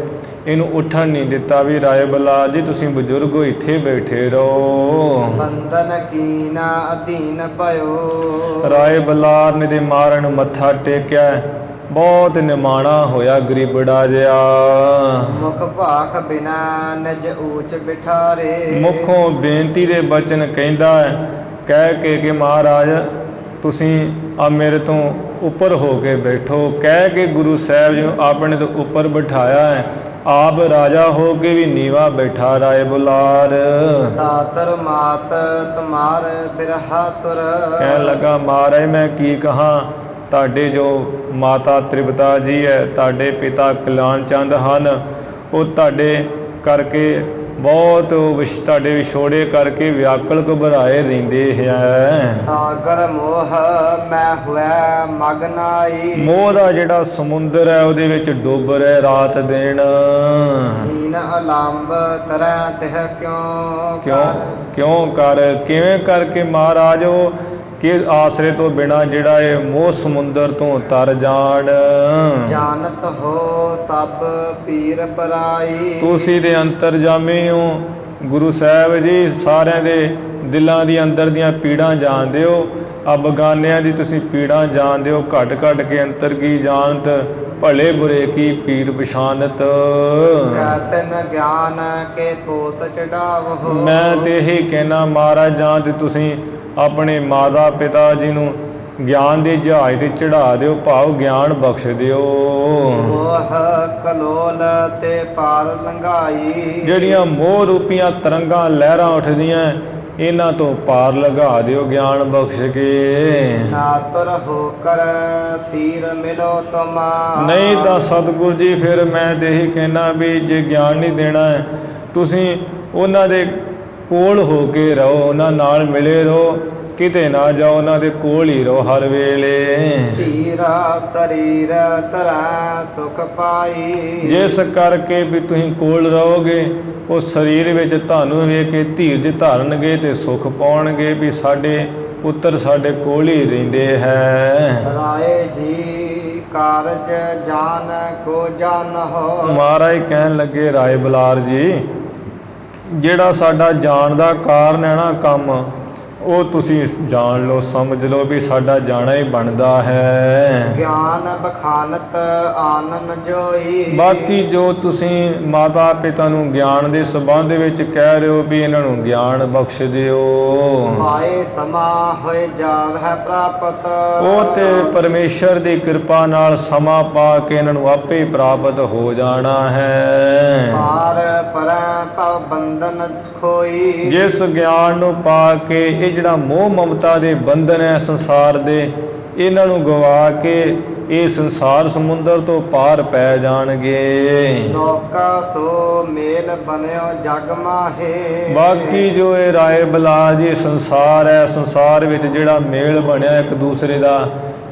ਇਹਨੂੰ ਉੱਠਣ ਨਹੀਂ ਦਿੱਤਾ ਵੀ ਰਾਏ ਬਲਾਰ ਜੀ ਤੁਸੀਂ ਬਜ਼ੁਰਗ ਹੋ ਇੱਥੇ ਬੈਠੇ ਰਹੋ। ਬੰਧਨ ਕੀਨਾ ਅਧੀਨ ਭਇਓ। ਰਾਏ ਬਲਾਰ ਨੇ ਦੇ ਮਾਰਨ ਮੱਥਾ ਟੇਕਿਆ, ਬਹੁਤ ਨਿਮਾਣਾ ਹੋਇਆ ਗਰੀਬੜਾ ਜਿਹਾ। ਮੁਖ ਭਾਖ ਬਿਨਾ ਨਿਜ ਊਚ ਬਿਠਾਰੇ। ਮੁਖੋਂ ਬੇਨਤੀ ਦੇ ਬਚਨ ਕਹਿੰਦਾ ਹੈ, ਕਹਿ ਕੇ ਕਿ ਮਹਾਰਾਜ ਤੁਸੀਂ ਆ ਮੇਰੇ ਤੋਂ ਉੱਪਰ ਹੋ ਕੇ ਬੈਠੋ। ਕਹਿ ਕੇ ਗੁਰੂ ਸਾਹਿਬ ਜੀ ਨੂੰ ਆਪਣੇ ਤੋਂ ਉੱਪਰ ਬਿਠਾਇਆ ਹੈ, ਆਪ ਰਾਜਾ ਹੋ ਕੇ ਵੀ ਨੀਵਾ ਬੈਠਾ ਰਾਏ ਬਲਾਰ। ਤਾਤਰ ਮਾਤ ਤੁਮਾਰ ਬਿਰਹਾ ਤੁਰ। ਕਹਿਣ ਲੱਗਾ ਮਹਾਰਾਜ ਮੈਂ ਕੀ ਕਹਾਂ, ਤੁਹਾਡੇ ਜੋ ਮਾਤਾ ਤ੍ਰਿਪਤਾ ਜੀ ਹੈ, ਤੁਹਾਡੇ ਪਿਤਾ ਕਲਿਆਣ ਚੰਦ ਹਨ, ਉਹ ਤੁਹਾਡੇ ਕਰਕੇ ਬਹੁਤ ਤੁਹਾਡੇ ਵਿਛੋੜੇ ਕਰਕੇ ਵਿਆਕਲ ਘਬਰਾਏ ਰਹਿੰਦੇ ਹੈ। ਸਾਗਰ ਮੋਹ ਮੈਂ ਹੋਇਆ ਮਗਨਾਈ। ਮੋਹ ਦਾ ਜਿਹੜਾ ਸਮੁੰਦਰ ਹੈ ਉਹਦੇ ਵਿੱਚ ਡੁੱਬ ਰਹੇ ਰਾਤ ਦਿਨ। ਹੀਨ ਅਲੰਬ ਤਰੈ ਤਿਹ ਕਿਉਂ ਕਰ ਕਿਵੇਂ ਕਰਕੇ ਮਹਾਰਾਜ ਉਹ ਕਿ ਆਸਰੇ ਤੋਂ ਬਿਨਾਂ ਜਿਹੜਾ ਇਹ ਮੋਹ ਸਮੁੰਦਰ ਤੋਂ ਤਰ ਜਾਣ। ਜਾਣਤ ਹੋ ਸਭ ਪੀਰ ਪਰਾਈ। ਤੁਸੀਂ ਦੇ ਅੰਤਰਜਾਮੀ ਹੋ ਗੁਰੂ ਸਾਹਿਬ ਜੀ, ਸਾਰਿਆਂ ਦੇ ਦਿਲਾਂ ਦੀ ਅੰਦਰ ਦੀਆਂ ਪੀੜਾਂ ਜਾਣਦੇ ਹੋ, ਆ ਬਗਾਨਿਆਂ ਦੀ ਤੁਸੀਂ ਪੀੜਾਂ ਜਾਣਦੇ ਹੋ। ਘਟ ਘਟ ਕੇ ਅੰਤਰ ਕੀ ਜਾਣਤ, ਭਲੇ ਬੁਰੇ ਕੀ ਪੀਰ ਪਛਾਨਤ। ਕਹਿਤਨ ਗਿਆਨ ਕੇ ਕੋਤ ਚੜਾਵੋ। ਮੈਂ ਤੇ ਇਹੀ ਕਹਿਣਾ ਮਹਾਰਾਜ ਜਾਂ ਤੇ ਤੁਸੀਂ ਆਪਣੇ ਮਾਤਾ ਪਿਤਾ ਜੀ ਨੂੰ ਗਿਆਨ ਦੇ ਜਹਾਜ਼ ਤੇ ਚੜਾ ਦਿਓ, ਭਾਵ ਗਿਆਨ ਬਖਸ਼ ਦਿਓ। ਮੋਹ ਕਲੋਲ ਤੇ ਪਾਰ ਲੰਘਾਈ। ਜਿਹੜੀਆਂ ਮੋਹ ਰੂਪੀਆਂ ਤਰੰਗਾਂ ਲਹਿਰਾਂ ਉੱਠਦੀਆਂ ਇਹਨਾਂ ਤੋਂ ਪਾਰ ਲੰਘਾ ਦਿਓ ਗਿਆਨ ਬਖਸ਼ ਕੇ। ਨਾਤੁਰ ਹੋ ਕਰ ਤੀਰ ਮਿਲੋ ਤੁਮਾ। ਨਹੀਂ ਤਾਂ ਸਤਿਗੁਰੂ ਜੀ ਫਿਰ ਮੈਂ ਤੇ ਇਹੀ ਕਹਿਣਾ ਵੀ ਜੇ ਗਿਆਨ ਨਹੀਂ ਦੇਣਾ ਹੈ ਤੁਸੀਂ ਉਹਨਾਂ ਦੇ ਕੋਲ ਹੋ ਕੇ ਰਹੋ, ਉਹਨਾਂ ਨਾਲ ਮਿਲੇ ਰਹੋ, ਕਿਤੇ ਨਾ ਜਾਓ, ਉਹਨਾਂ ਦੇ ਕੋਲ ਹੀ ਰਹੋ ਹਰ ਵੇਲੇ। ਧੀਰਾ ਸਰੀਰ ਤਰਾ ਸੁਖ ਪਾਈ। ਜਿਸ ਕਰਕੇ ਵੀ ਤੁਸੀਂ ਕੋਲ ਰਹੋਗੇ ਉਹ ਸਰੀਰ ਵਿੱਚ ਤੁਹਾਨੂੰ ਵੇਖ ਕੇ ਧੀਰਜ ਧਾਰਨਗੇ ਤੇ ਸੁਖ ਪਾਉਣਗੇ ਵੀ ਸਾਡੇ ਪੁੱਤਰ ਸਾਡੇ ਕੋਲ ਹੀ ਰਹਿੰਦੇ ਹੈ। ਰਾਏ ਜੀ ਕਾਰਜ ਜਾਨ ਕੋ ਜਾਨਹੁ। ਮਹਾਰਾਜ ਕਹਿਣ ਲੱਗੇ ਰਾਏ ਬਲਾਰ ਜੀ ਜਿਹੜਾ ਸਾਡਾ ਜਾਣ ਦਾ ਕਾਰਨ ਹੈ ਨਾ ਕੰਮ, ਉਹ ਤੁਸੀਂ ਜਾਣ ਲਓ, ਸਮਝ ਲਓ ਵੀ ਸਾਡਾ ਜਾਣਾ ਹੀ ਬਣਦਾ ਹੈ। ਗਿਆਨ ਬਖਾਨਤ ਆਨਨ ਜੋਈ। ਬਾਕੀ ਜੋ ਤੁਸੀਂ ਮਾਤਾ ਪਿਤਾ ਨੂੰ ਗਿਆਨ ਦੇ ਸੰਬੰਧ ਵਿੱਚ ਕਹਿ ਰਹੇ ਹੋ ਵੀ ਇਹਨਾਂ ਨੂੰ ਗਿਆਨ ਬਖਸ਼ ਦਿਓ, ਪਾਏ ਸਮਾ ਹੋਏ ਜਾਵਹਿ ਪ੍ਰਾਪਤ। ਉਹ ਤੇ ਪਰਮੇਸ਼ਰ ਦੀ ਕਿਰਪਾ ਨਾਲ ਸਮਾਂ ਪਾ ਕੇ ਇਹਨਾਂ ਨੂੰ ਆਪੇ ਪ੍ਰਾਪਤ ਹੋ ਜਾਣਾ ਹੈ। ਪਾਰ ਪਰੈ ਭਵ ਬੰਧਨ ਖੋਈ। ਜਿਸ ਗਿਆਨ ਨੂੰ ਪਾ ਕੇ ਇਹ ਜਿਹੜਾ ਮੋਹ ਮਮਤਾ ਦੇ ਬੰਧਨ ਹੈ ਸੰਸਾਰ ਦੇ, ਇਹਨਾਂ ਨੂੰ ਗਵਾ ਕੇ ਇਹ ਸੰਸਾਰ ਸਮੁੰਦਰ ਤੋਂ ਪਾਰ ਪੈ ਜਾਣਗੇ। ਲੋਕਾ ਸੋ ਮੇਲ ਬਨਿਓ ਜਗ ਮਾਹੇ। ਬਾਕੀ ਜੋ ਇਹ ਰਾਏ ਬਲਾਜ ਇਹ ਸੰਸਾਰ ਹੈ, ਸੰਸਾਰ ਵਿੱਚ ਜਿਹੜਾ ਮੇਲ ਬਣਿਆ ਇੱਕ ਦੂਸਰੇ ਦਾ,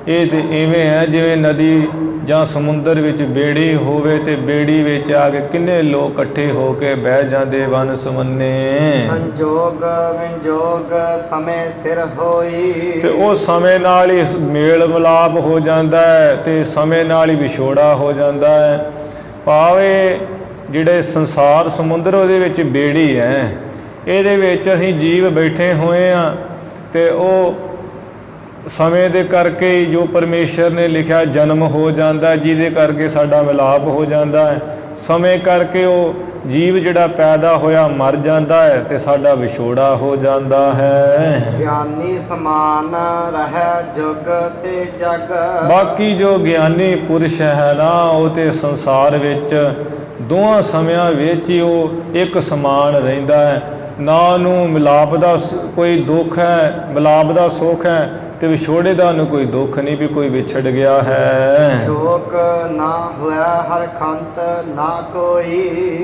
ਇਹ ਤੇ ਇਵੇਂ ਹੈ ਜਿਵੇਂ ਨਦੀ ਜਾਂ ਸਮੁੰਦਰ ਵਿੱਚ ਬੇੜੀ ਹੋਵੇ ਤੇ ਬੇੜੀ ਵਿੱਚ ਆ ਕੇ ਕਿੰਨੇ ਲੋਕ ਇਕੱਠੇ ਹੋ ਕੇ ਬਹਿ ਜਾਂਦੇ ਵਨ ਸਵੰਨੇ। ਸੰਜੋਗ ਵਿੰਜੋਗ ਸਮੇਂ ਸਿਰ ਹੋਈ। ਤੇ ਉਹ ਸਮੇਂ ਨਾਲ ਹੀ ਮੇਲ ਮਿਲਾਪ ਹੋ ਜਾਂਦਾ ਹੈ ਤੇ ਸਮੇਂ ਨਾਲ ਹੀ ਵਿਛੋੜਾ ਹੋ ਜਾਂਦਾ ਹੈ। ਭਾਵੇਂ ਜਿਹੜੇ ਸੰਸਾਰ ਸਮੁੰਦਰ ਉਹਦੇ ਵਿੱਚ ਬੇੜੀ ਹੈ, ਇਹਦੇ ਵਿੱਚ ਅਸੀਂ ਜੀਵ ਬੈਠੇ ਹੋਏ ਹਾਂ ਤੇ ਉਹ ਸਮੇਂ ਦੇ ਕਰਕੇ ਜੋ ਪਰਮੇਸ਼ਰ ਨੇ ਲਿਖਿਆ ਜਨਮ ਹੋ ਜਾਂਦਾ, ਜਿਹਦੇ ਕਰਕੇ ਸਾਡਾ ਮਿਲਾਪ ਹੋ ਜਾਂਦਾ ਹੈ। ਸਮੇਂ ਕਰਕੇ ਉਹ ਜੀਵ ਜਿਹੜਾ ਪੈਦਾ ਹੋਇਆ ਮਰ ਜਾਂਦਾ ਹੈ ਤੇ ਸਾਡਾ ਵਿਛੋੜਾ ਹੋ ਜਾਂਦਾ ਹੈ। ਗਿਆਨੀ ਸਮਾਨ ਰਹਿ ਜੁਗ ਤੇ ਜਗ। ਬਾਕੀ ਜੋ ਗਿਆਨੀ ਪੁਰਸ਼ ਹੈ ਨਾ, ਉਹ ਤੇ ਸੰਸਾਰ ਵਿੱਚ ਦੋਹਾਂ ਸਮਿਆਂ ਵਿੱਚ ਹੀ ਉਹ ਇੱਕ ਸਮਾਨ ਰਹਿੰਦਾ ਹੈ। ਨਾ ਉਹਨੂੰ ਮਿਲਾਪ ਦਾ ਕੋਈ ਦੁੱਖ ਹੈ, ਮਿਲਾਪ ਦਾ ਸੁੱਖ ਹੈ ਤੇ ਵਿਛੋੜੇ ਦਾ ਉਹਨੂੰ ਕੋਈ ਦੁੱਖ ਨਹੀਂ ਵੀ ਕੋਈ ਵਿਛੜ ਗਿਆ ਹੈ। ਸ਼ੋਕ ਨਾ ਹੋਇਆ ਹਰ ਖੰਤ ਨਾ ਕੋਈ।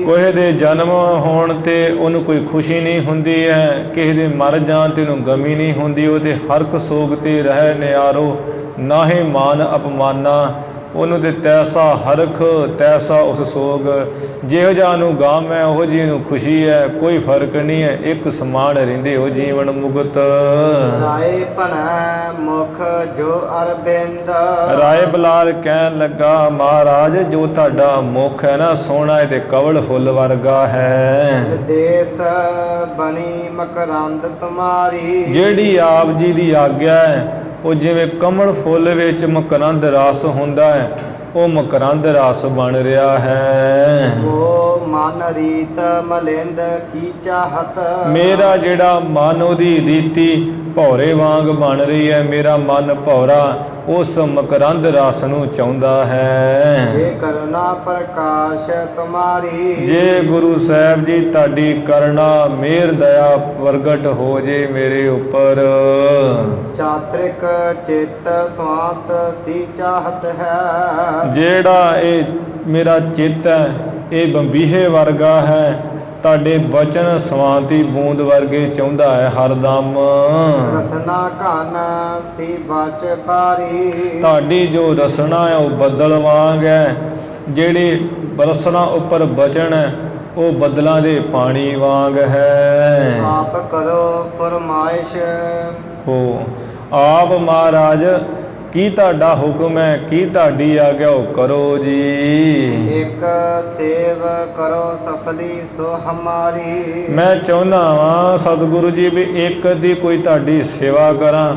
ਕਿਸੇ ਦੇ ਜਨਮ ਹੋਣ ਤੇ ਉਹਨੂੰ ਕੋਈ ਖੁਸ਼ੀ ਨਹੀਂ ਹੁੰਦੀ ਹੈ, ਕਿਸੇ ਦੇ ਮਰ ਜਾਣ ਤੇ ਉਹਨੂੰ ਗਮੀ ਨਹੀਂ ਹੁੰਦੀ। ਉਹ ਤੇ ਹਰਕ ਸੋਗ ਤੇ ਰਹਿ ਨਿਆਰੋ, ਨਾਹੇ ਮਾਨ ਅਪਮਾਨਾ। ਉਹਨੂੰ ਤੇ ਤੈਸਾ ਹਰਖ ਤੈਸਾ ਉਸ ਸੋਗ, ਜਿਹੋ ਜਿਹਾ ਨੂੰ ਗਮ ਹੈ ਉਹ ਜਿਹੀ ਨੂੰ ਖੁਸ਼ੀ ਹੈ, ਕੋਈ ਫਰਕ ਨਹੀਂ ਹੈ, ਇੱਕ ਸਮਾਨ ਰਹਿੰਦੇ ਉਹ ਜੀਵਨ ਮੁਕਤ। ਰਾਏ ਭਨੈ ਮੁਖ ਜੋ ਅਰਬਿੰਦ। ਰਾਏ ਬਲਾਲ ਕਹਿਣ ਲੱਗਾ, ਮਹਾਰਾਜ ਜੋ ਤੁਹਾਡਾ ਮੁਖ ਹੈ ਨਾ ਸੋਹਣਾ ਹੈ ਤੇ ਕਵਲ ਫੁੱਲ ਵਰਗਾ ਹੈ। ਦੇਸ ਬਣੀ ਮਕਰੰਦ ਤੁਮਾਰੀ। ਜਿਹੜੀ ਆਪ ਜੀ ਦੀ ਆਗਿਆ ਹੈ ਉਹ ਜਿਵੇਂ ਕਮਲ ਫੁੱਲ ਵਿੱਚ ਮਕਰੰਦ ਰਸ ਹੁੰਦਾ ਹੈ, ਉਹ ਮਕਰੰਦ ਰਸ ਬਣ ਰਿਹਾ ਹੈ। ਉਹ ਮਨ ਰੀਤ ਮਲਿੰਦ ਕੀ ਚਾਹਤ। ਮੇਰਾ ਜਿਹੜਾ ਮਨ ਉਹਦੀ ਰੀਤੀ ਭੌਰੇ ਵਾਂਗ ਬਣ ਰਹੀ ਹੈ। ਮੇਰਾ ਮਨ ਭੌਰਾ ਉਸ ਮਕਰੰਦ ਰਸ ਨੂੰ ਚਾਹੁੰਦਾ ਹੈ। ਜੇ ਕਰੁਣਾ ਪ੍ਰਕਾਸ਼ ਤੁਮਾਰੀ। ਜੇ ਗੁਰੂ ਸਾਹਿਬ ਜੀ ਤੁਹਾਡੀ ਕਰੁਣਾ ਮਿਹਰ ਦਇਆ ਪ੍ਰਗਟ ਹੋ ਜੇ ਮੇਰੇ ਉੱਪਰ। ਚਾਤ੍ਰਿਕ ਚਿੱਤ ਸਵਾਤ ਸੀ ਚਾਹਤ ਹੈ। ਜਿਹੜਾ ਇਹ ਮੇਰਾ ਚਿੱਤ ਹੈ ਇਹ ਬੰਬੀਹੇ ਵਰਗਾ ਹੈ, ਤੁਹਾਡੇ ਬਚਨ ਸਵਾਂਤੀ ਬੂੰਦ ਵਰਗੇ ਚਾਹੁੰਦਾ ਹੈ ਹਰਦਮ। ਰਸਨਾ ਘਨ ਸੀ ਬਚ ਪਾਰੀ। ਤੁਹਾਡੀ ਜੋ ਰਸਨਾ ਹੈ ਉਹ ਬੱਦਲ ਵਾਂਗ ਹੈ, ਜਿਹੜੀ ਰਸਨਾ ਉੱਪਰ ਬਚਨ ਹੈ ਉਹ ਬੱਦਲਾਂ ਦੇ ਪਾਣੀ ਵਾਂਗ ਹੈ। ਆਪ ਕਰੋ ਫਰਮਾਇਸ਼। ਹੋ ਆਪ ਮਹਾਰਾਜ ਕੀ ਤੁਹਾਡਾ ਹੁਕਮ ਹੈ, ਕੀ ਤੁਹਾਡੀ ਆਗਿਆ ਉਹ ਕਰੋ ਜੀ। ਇੱਕ ਸੇਵ ਕਰੋ ਸਫਲੀ ਸੋ ਹਮਾਰੀ। ਮੈਂ ਚਾਹੁੰਦਾ ਵਾਂ ਸਤਿਗੁਰੂ ਜੀ ਵੀ ਇੱਕ ਦੀ ਕੋਈ ਤੁਹਾਡੀ ਸੇਵਾ ਕਰਾਂ,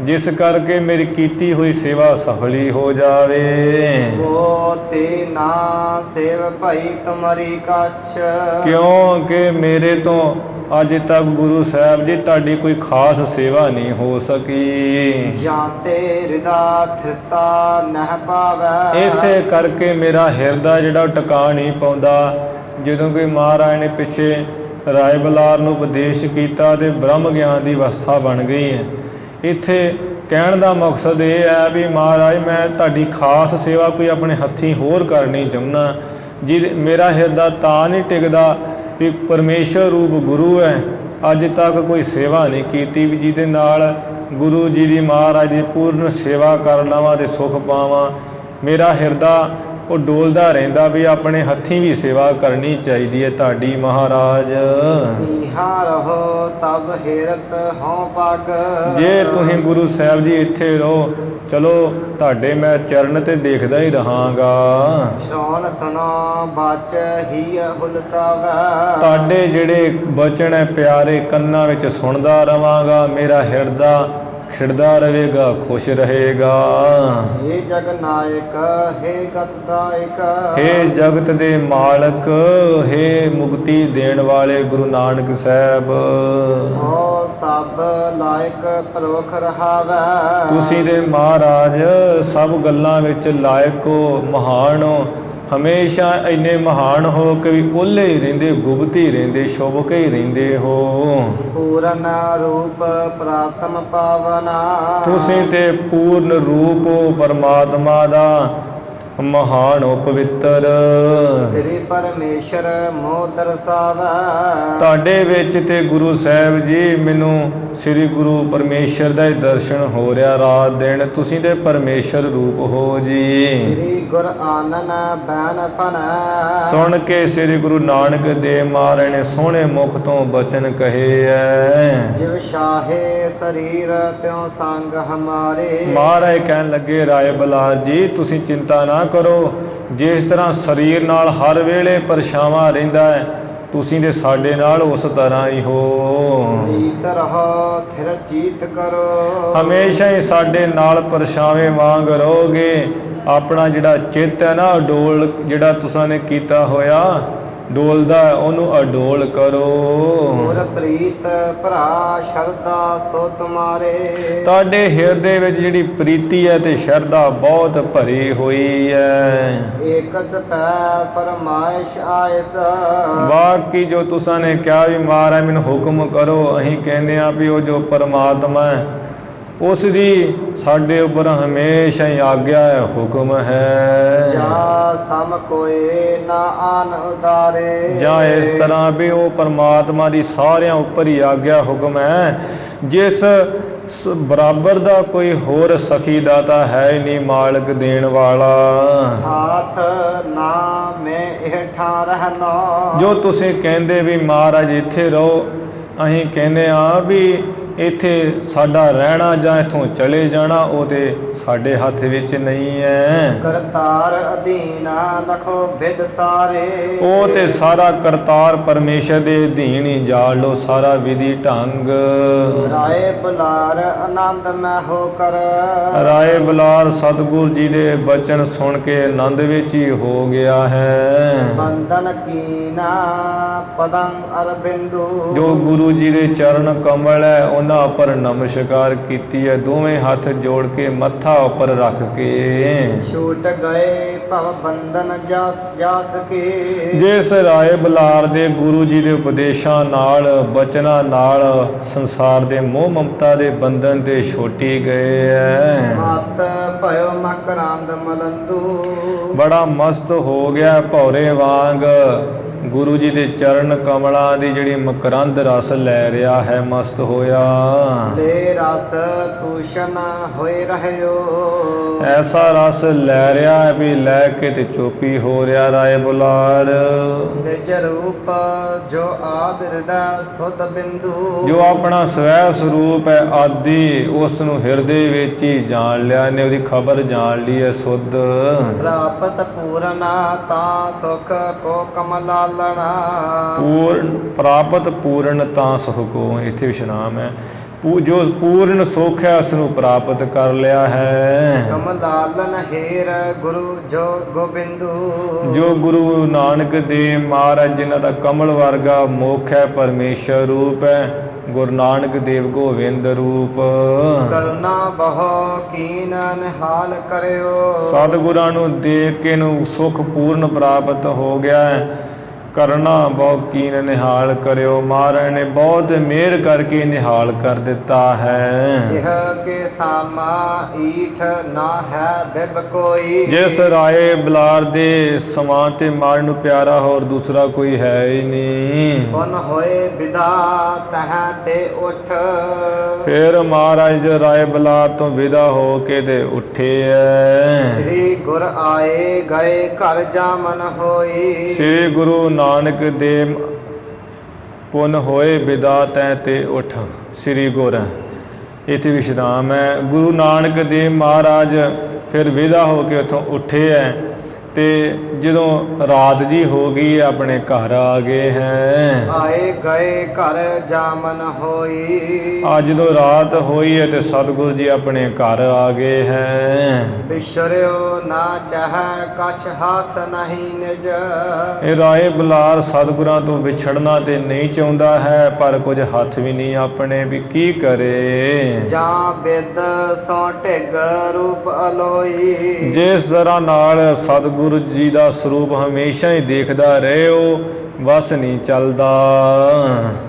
ਜਿਸ ਕਰਕੇ ਮੇਰੀ ਕੀਤੀ ਹੋਈ ਸੇਵਾ ਸਫਲੀ ਹੋ ਜਾਵੇ। ਉਹ ਤੇ ਨਾ ਸੇਵ ਭਾਈ ਤੁਮਰੀ ਕੱਛ। ਕਿਉਂਕਿ ਮੇਰੇ ਤੋਂ ਅੱਜ ਤੱਕ ਗੁਰੂ ਸਾਹਿਬ ਜੀ ਤੁਹਾਡੀ ਕੋਈ ਖਾਸ ਸੇਵਾ ਨਹੀਂ ਹੋ ਸਕੀ। ਜਾਂ ਤੇ ਹਿਰਦਾ ਥਿਰਤਾ ਨਹਿ ਪਾਵੈ। ਇਸੇ ਕਰਕੇ ਮੇਰਾ ਹਿਰਦਾ ਜਿਹੜਾ ਟਿਕਾ ਨਹੀਂ ਪਾਉਂਦਾ। ਜਦੋਂ ਕੋਈ ਮਹਾਰਾਜ ਨੇ ਪਿੱਛੇ ਰਾਏ ਬਲਾਰ ਨੂੰ ਉਪਦੇਸ਼ ਕੀਤਾ ਤੇ ਬ੍ਰਹਮ ਗਿਆਨ ਦੀ ਅਵਸਥਾ ਬਣ ਗਈ ਹੈ। ਇੱਥੇ ਕਹਿਣ ਦਾ ਮਕਸਦ ਇਹ ਹੈ ਵੀ ਮਹਾਰਾਜ ਮੈਂ ਤੁਹਾਡੀ ਖਾਸ ਸੇਵਾ ਕੋਈ ਆਪਣੇ ਹੱਥੀਂ ਹੋਰ ਕਰਨੀ ਚਾਹੁੰਦਾ। ਜਿਹਦੇ ਮੇਰਾ ਹਿਰਦਾ ਤਾਂ ਨਹੀਂ ਟਿਕਦਾ ਵੀ ਪਰਮੇਸ਼ਰ ਰੂਪ ਗੁਰੂ ਹੈ, ਅੱਜ ਤੱਕ ਕੋਈ ਸੇਵਾ ਨਹੀਂ ਕੀਤੀ ਵੀ ਜਿਹਦੇ ਨਾਲ ਗੁਰੂ ਜੀ ਦੀ ਮਹਾਰਾਜ ਦੀ ਪੂਰਨ ਸੇਵਾ ਕਰ ਲਵਾਂ ਤੇ ਸੁਖ ਪਾਵਾਂ। ਮੇਰਾ ਹਿਰਦਾ ਉਹ ਡੋਲਦਾ ਰਹਿੰਦਾ ਵੀ ਆਪਣੇ ਹੱਥੀਂ ਵੀ ਸੇਵਾ ਕਰਨੀ ਚਾਹੀਦੀ ਹੈ ਤੁਹਾਡੀ ਮਹਾਰਾਜ। ਨੀਹਾਂ ਰਹੋ ਤਬ ਹਿਰਤ ਹਉ ਪਗ। ਜੇ ਤੁਸੀਂ ਗੁਰੂ ਸਾਹਿਬ ਜੀ ਇੱਥੇ ਰਹੋ, ਚਲੋ ਤੁਹਾਡੇ ਮੈਂ ਚਰਨ ਤੇ ਦੇਖਦਾ ਹੀ ਰਹਾਂਗਾ। ਸ਼ੌਨ ਸੁਨੋ ਬਚ ਹੀ ਹੁਲਸਾਵੈ। ਤੁਹਾਡੇ ਜਿਹੜੇ ਬਚਨ ਹੈ ਪਿਆਰੇ ਕੰਨਾਂ ਵਿੱਚ ਸੁਣਦਾ ਰਵਾਂਗਾ। ਮੇਰਾ ਹਿਰਦਾ ਖਿੜਦਾ ਰਹੇਗਾ, ਖੁਸ਼ ਰਹੇਗਾ। ਹੇ ਜਗ ਨਾਇਕ ਹੇ ਗਤ ਦਾਇਕ। ਹੇ ਜਗਤ ਦੇ ਮਾਲਕ, ਹੇ ਮੁਕਤੀ ਦੇਣ ਵਾਲੇ ਗੁਰੂ ਨਾਨਕ ਸਾਹਿਬ। ਹੋ ਸਭ ਲਾਇਕ ਪਰੋਖ ਰਹਾਵੈ। ਤੁਸੀਂ ਦੇ ਮਹਾਰਾਜ ਸਭ ਗੱਲਾਂ ਵਿੱਚ ਲਾਇਕ ਹੋ, ਮਹਾਨ ਹੋ। ਹਮੇਸ਼ਾ ਇੰਨੇ ਮਹਾਨ ਹੋ ਕੇ ਵੀ ਓਲੇ ਹੀ ਰਹਿੰਦੇ, ਗੁਪਤ ਹੀ ਰਹਿੰਦੇ, ਸ਼ੁਭ ਕੇ ਹੀ ਰਹਿੰਦੇ ਹੋ। ਪੂਰਨ ਰੂਪ ਪ੍ਰਾਤਮ ਪਾਵਨਾ, ਤੁਸੀਂ ਤੇ ਪੂਰਨ ਰੂਪ ਹੋ ਪਰਮਾਤਮਾ ਦਾ, ਮਹਾਨ ਹੋ ਪਵਿੱਤਰ। ਸ੍ਰੀ ਪਰਮੇਸ਼ਰ ਮੋਹ ਦਰਸਾਵੈ, ਤੁਹਾਡੇ ਵਿੱਚ ਤੇ ਗੁਰੂ ਸਾਹਿਬ ਜੀ ਮੈਨੂੰ ਸ੍ਰੀ ਗੁਰੂ ਪਰਮੇਸ਼ਰ ਦਾ ਹੀ ਦਰਸ਼ਨ ਹੋ ਰਿਹਾ ਰਾਤ ਦਿਨ। ਤੁਸੀਂ ਤੇ ਪਰਮੇਸ਼ਰ ਰੂਪ ਹੋ ਜੀ। ਸ੍ਰੀ ਗੁਰ ਆਨਨ ਬੈਨ ਭਨ, ਸੁਣ ਕੇ ਸ੍ਰੀ ਗੁਰੂ ਨਾਨਕ ਦੇਵ ਮਹਾਰਾਜ ਨੇ ਸੋਹਣੇ ਮੁਖ ਤੋਂ ਬਚਨ ਕਹੇ ਐ। ਜਿਵ ਸ਼ਾਹੇ ਸਰੀਰ ਤਿਉ ਸੰਗ ਹਮਾਰੇ, ਮਹਾਰਾਜ ਕਹਿਣ ਲੱਗੇ ਰਾਏ ਬਲਾਰ ਜੀ ਤੁਸੀਂ ਚਿੰਤਾ ਨਾ ਕਰੋ, ਜਿਸ ਤਰ੍ਹਾਂ ਸਰੀਰ ਨਾਲ ਹਰ ਵੇਲੇ ਪਰਛਾਵਾਂ ਰਹਿੰਦਾ ਹੈ, ਤੁਸੀਂ ਤੇ ਸਾਡੇ ਨਾਲ ਉਸ ਤਰ੍ਹਾਂ ਹੀ ਹੋ। ਨੀਤ ਰਹੋ ਥਿਰ ਚੀਤ ਕਰੋ, ਹਮੇਸ਼ਾ ਹੀ ਸਾਡੇ ਨਾਲ ਪਰਛਾਵੇਂ ਵਾਂਗ ਰਹੋਗੇ। ਆਪਣਾ ਜਿਹੜਾ ਚਿੱਤ ਹੈ ਨਾ ਅਡੋਲ, ਜਿਹੜਾ ਤੁਸਾਂ ਨੇ ਕੀਤਾ ਹੋਇਆ ਡੋਲਦਾ, ਉਹਨੂੰ ਅਡੋਲ ਕਰੋ। ਗੁਰ ਪ੍ਰੀਤ ਭਰਾ ਸ਼ਰਧਾ ਸੋ ਤੁਮਾਰੇ, ਤੁਹਾਡੇ ਹਿਰਦੇ ਵਿੱਚ ਜਿਹੜੀ ਪ੍ਰੀਤੀ ਹੈ ਤੇ ਸ਼ਰਧਾ ਬਹੁਤ ਭਰੀ ਹੋਈ ਹੈ। ਏਕਸ ਪੈ ਫਰਮਾਇਸ਼ ਆਇਸ, ਬਾਕੀ ਜੋ ਤੁਸਾਂ ਨੇ ਕਿਹਾ ਵੀ ਮਹਾਰਾਜ ਮੈਨੂੰ ਹੁਕਮ ਕਰੋ, ਅਸੀਂ ਕਹਿੰਦੇ ਆ ਵੀ ਉਹ ਜੋ ਪਰਮਾਤਮਾ ਹੈ ਉਸ ਦੀ ਸਾਡੇ ਉੱਪਰ ਹਮੇਸ਼ਾ ਹੀ ਆਗਿਆ ਹੈ, ਹੁਕਮ ਹੈ। ਜਾ ਸਮ ਕੋਏ ਨਾ ਆਨ ਉਦਾਰੇ, ਜਾਂ ਇਸ ਤਰ੍ਹਾਂ ਵੀ ਉਹ ਪਰਮਾਤਮਾ ਦੀ ਸਾਰਿਆਂ ਉੱਪਰ ਹੀ ਆਗਿਆ ਹੁਕਮ ਹੈ, ਜਿਸ ਬਰਾਬਰ ਦਾ ਕੋਈ ਹੋਰ ਸਖੀ ਦਾਤਾ ਹੈ ਹੀ ਨਹੀਂ, ਮਾਲਕ ਦੇਣ ਵਾਲਾ। ਹਾਥ ਨਾ ਮੈਂ ਇਹ ਠਾ ਰਹਿਨੋ, ਜੋ ਤੁਸੀਂ ਕਹਿੰਦੇ ਵੀ ਮਹਾਰਾਜ ਇੱਥੇ ਰਹੋ, ਅਸੀਂ ਕਹਿੰਦੇ ਆ ਵੀ ਇੱਥੇ ਸਾਡਾ ਰਹਿਣਾ ਜਾਂ ਇੱਥੋਂ ਚਲੇ ਜਾਣਾ ਉਹ ਤੇ ਸਾਡੇ ਹੱਥ ਵਿੱਚ ਨਹੀਂ ਹੈ। ਕਰਤਾਰ ਅਧੀਨਾ ਲਖੋ ਵਿਦ ਸਾਰੇ, ਉਹ ਤੇ ਸਾਰਾ ਕਰਤਾਰ ਪਰਮੇਸ਼ਰ ਦੇ ਅਧੀਨ ਹੀ ਜਾਣ ਲੋ, ਸਾਰਾ ਵਿਧੀ ਢੰਗ। ਰਾਏ ਬੁਲਾਰ ਆਨੰਦ ਮੈਂ ਹੋ ਕਰ, ਰਾਏ ਬਲਾਰ ਸਤਿਗੁਰ ਜੀ ਦੇ ਬਚਨ ਸੁਣ ਕੇ ਆਨੰਦ ਵਿੱਚ ਹੀ ਹੋ ਗਿਆ ਹੈ। ਬੰਦਨ ਕੀਨਾ ਪਦੰ ਅਰਬਿੰਦੂ, ਜੋ ਗੁਰੂ ਜੀ ਦੇ ਚਰਨ ਕਮਲ ਹੈ ਉਹਨਾਂ ਉੱਪਰ ਨਮਸਕਾਰ ਕੀਤੀ ਹੈ, ਦੋਵੇਂ ਹੱਥ ਜੋੜ ਕੇ ਮੱਥਾ ਉੱਪਰ ਰੱਖ ਕੇ। ਛੂਟ ਗਏ ਭਵ ਬੰਧਨ ਜਾਸ ਕੇ, ਜਿਸ ਰਾਏ ਬਲਾਰ ਦੇ ਗੁਰੂ ਜੀ ਦੇ ਉਪਦੇਸ਼ਾਂ ਨਾਲ, ਬਚਨਾਂ ਨਾਲ ਸੰਸਾਰ ਦੇ ਮੋਹ ਮਮਤਾ ਦੇ ਬੰਧਨ ਤੇ ਛੋਟੀ ਗਏ ਹੈ। ਮਤ ਭਇਓ ਮਕਰੰਦ ਮਲੰਦੂ, ਬੜਾ ਬੜਾ ਮਸਤ ਹੋ ਗਿਆ ਭੌਰੇ ਵਾਂਗ, ਗੁਰੂ ਜੀ ਦੇ ਚਰਨ ਕਮਲਾਂ ਦੀ ਜਿਹੜੀ ਮਕਰੰਦ ਰਸ ਲੈ ਰਿਹਾ ਹੈ, ਮਸਤ ਹੋਇਆ। ਲੈ ਰਸ ਤੂਸ਼ਨ ਹੋਏ ਰਹਿਓ, ਐਸਾ ਰਸ ਲੈ ਰਿਹਾ ਹੈ ਵੀ ਲੈ ਕੇ ਤੇ ਚੋਪੀ ਹੋ ਰਿਹਾ ਰਾਏ ਬੁਲਾਰ। ਨਿਜ ਰੂਪ ਜੋ ਆਦਿ ਹਿਰਦੈ ਸੁਧ ਬਿੰਦੂ, ਜੋ ਆਪਣਾ ਸਵੈ ਸਰੂਪ ਹੈ ਆਦਿ, ਉਸ ਨੂੰ ਹਿਰਦੇ ਵਿੱਚ ਹੀ ਜਾਣ ਲਿਆ ਨੇ, ਉਹਦੀ ਖਬਰ ਜਾਣ ਲਈ ਹੈ ਸੁਧ। ਪ੍ਰਾਪਤ ਪੂਰਨਾ ਤਾਂ ਸੁਖ ਕੋ ਕਮਲਾਲਣਾ, ਪੂਰਨ ਪ੍ਰਾਪਤ ਪੂਰਨ ਤਾਂ ਸੁਖ ਕੋ, ਇੱਥੇ ਵਿਸ਼ਰਾਮ ਹੈ। ਜੋ ਪੂਰਨ ਸੁਖ ਹੈ ਉਸ ਨੂੰ ਪ੍ਰਾਪਤ ਕਰ ਲਿਆ ਹੈ। ਕਮਲਾਲਨ ਹੇਰ ਗੁਰੂ ਜੋ ਗੋਬਿੰਦੂ, ਜੋ ਗੁਰੂ ਨਾਨਕ ਦੇਵ ਮਹਾਰਾਜ ਜਿਨ੍ਹਾਂ ਦਾ ਕਮਲ ਵਰਗਾ ਮੁਖ ਹੈ, ਪਰਮੇਸ਼ਰ ਰੂਪ ਹੈ, ਗੁਰੂ ਨਾਨਕ ਦੇਵ ਗੋਬਿੰਦ ਰੂਪ। ਕਰੁਣਾ ਬਹੁ ਕੀਨ ਨਿਹਾਲ ਕਰਿਓ, ਸਤਿਗੁਰਾਂ ਨੂੰ ਦੇਖ ਕੇ ਨੂੰ ਸੁਖ ਪੂਰਨ ਪ੍ਰਾਪਤ ਹੋ ਗਿਆ ਹੈ। ਕਰਨਾ ਬਹੁ ਕੀਨ ਨਿਹਾਲ ਕਰਿਓ, ਮਹਾਰਾਜ ਨੇ ਬਹੁਤ ਮਿਹਰ ਕਰਕੇ ਨਿਹਾਲ ਕਰ ਦਿੱਤਾ ਹੈ। ਜਿਹ ਕੇ ਸਾਮਾ ਈਠ ਨਾ ਹੈ ਬਿਬ ਕੋਈ, ਜਿਸ ਰਾਏ ਬਲਾਰ ਦੇ ਸਮਾਂ ਤੇ ਮਹਾਰਾਜ ਨੂੰ ਪਿਆਰਾ ਹੋਰ ਦੂਸਰਾ ਕੋਈ ਹੈ ਹੀ ਨਹੀਂ। ਪੁਨ ਹੋਏ ਵਿਦਾ ਤਹ ਤੇ ਉਠ, ਫਿਰ ਮਹਾਰਾਜ ਰਾਏ ਬਲਾਰ ਤੋਂ ਵਿਦਾ ਹੋ ਕੇ ਤੇ ਉੱਠੇ ਐ। ਸ੍ਰੀ ਗੁਰ ਆਏ ਗਏ ਘਰ ਜਾਮਨ ਹੋਈ, ਸ੍ਰੀ ਗੁਰੂ ਨਾਨਕ ਦੇਵ ਪੁਨ ਹੋਏ ਵਿਦਾ ਤੈ ਤੇ ਉਠ। ਸ੍ਰੀ ਗੁਰ ਇੱਥੇ ਵਿਸ਼ਰਾਮ ਹੈ। ਗੁਰੂ ਨਾਨਕ ਦੇਵ ਮਹਾਰਾਜ ਫਿਰ ਵਿਦਾ ਹੋ ਕੇ ਉੱਥੋਂ ਉੱਠੇ ਹੈ ਤੇ ਜਦੋਂ ਰਾਤ ਜੀ ਹੋ ਗਈ ਆਪਣੇ ਘਰ ਆ ਗਏ ਹੈ। ਆਏ ਗਏ ਘਰ ਜਾਮਨ ਹੋਈ, ਅੱਜ ਜਦੋਂ ਰਾਤ ਹੋਈ ਹੈ ਤੇ ਸਤਿਗੁਰੂ ਜੀ ਆਪਣੇ ਘਰ ਆ ਗਏ ਹੈ। ਬਿਸਰਿਓ ਨਾ ਚਾਹ ਕਛ ਹੱਥ ਨਹੀਂ ਨਿਜ, ਇਹ ਰਾਏ ਬਲਾਰ ਸਤਿਗੁਰਾਂ ਤੋਂ ਵਿਛੜਨਾ ਤੇ ਨਹੀਂ ਚਾਹੁੰਦਾ ਹੈ, ਪਰ ਕੁਝ ਹੱਥ ਵੀ ਨਹੀਂ ਆਪਣੇ, ਵੀ ਕੀ ਕਰੇ। ਜਾਂ ਬਿਦ ਸੋ ਢਿਗ ਰੂਪ ਅਲੋਈ, ਜਿਸ ਤਰ੍ਹਾਂ ਨਾਲ ਸਤਿਗੁਰੂ ਸਤਿਗੁਰੂ ਜੀ ਦਾ ਸਰੂਪ ਹਮੇਸ਼ਾ ਹੀ ਦੇਖਦਾ ਰਹੇ, ਉਹ ਬਸ ਨਹੀਂ ਚੱਲਦਾ।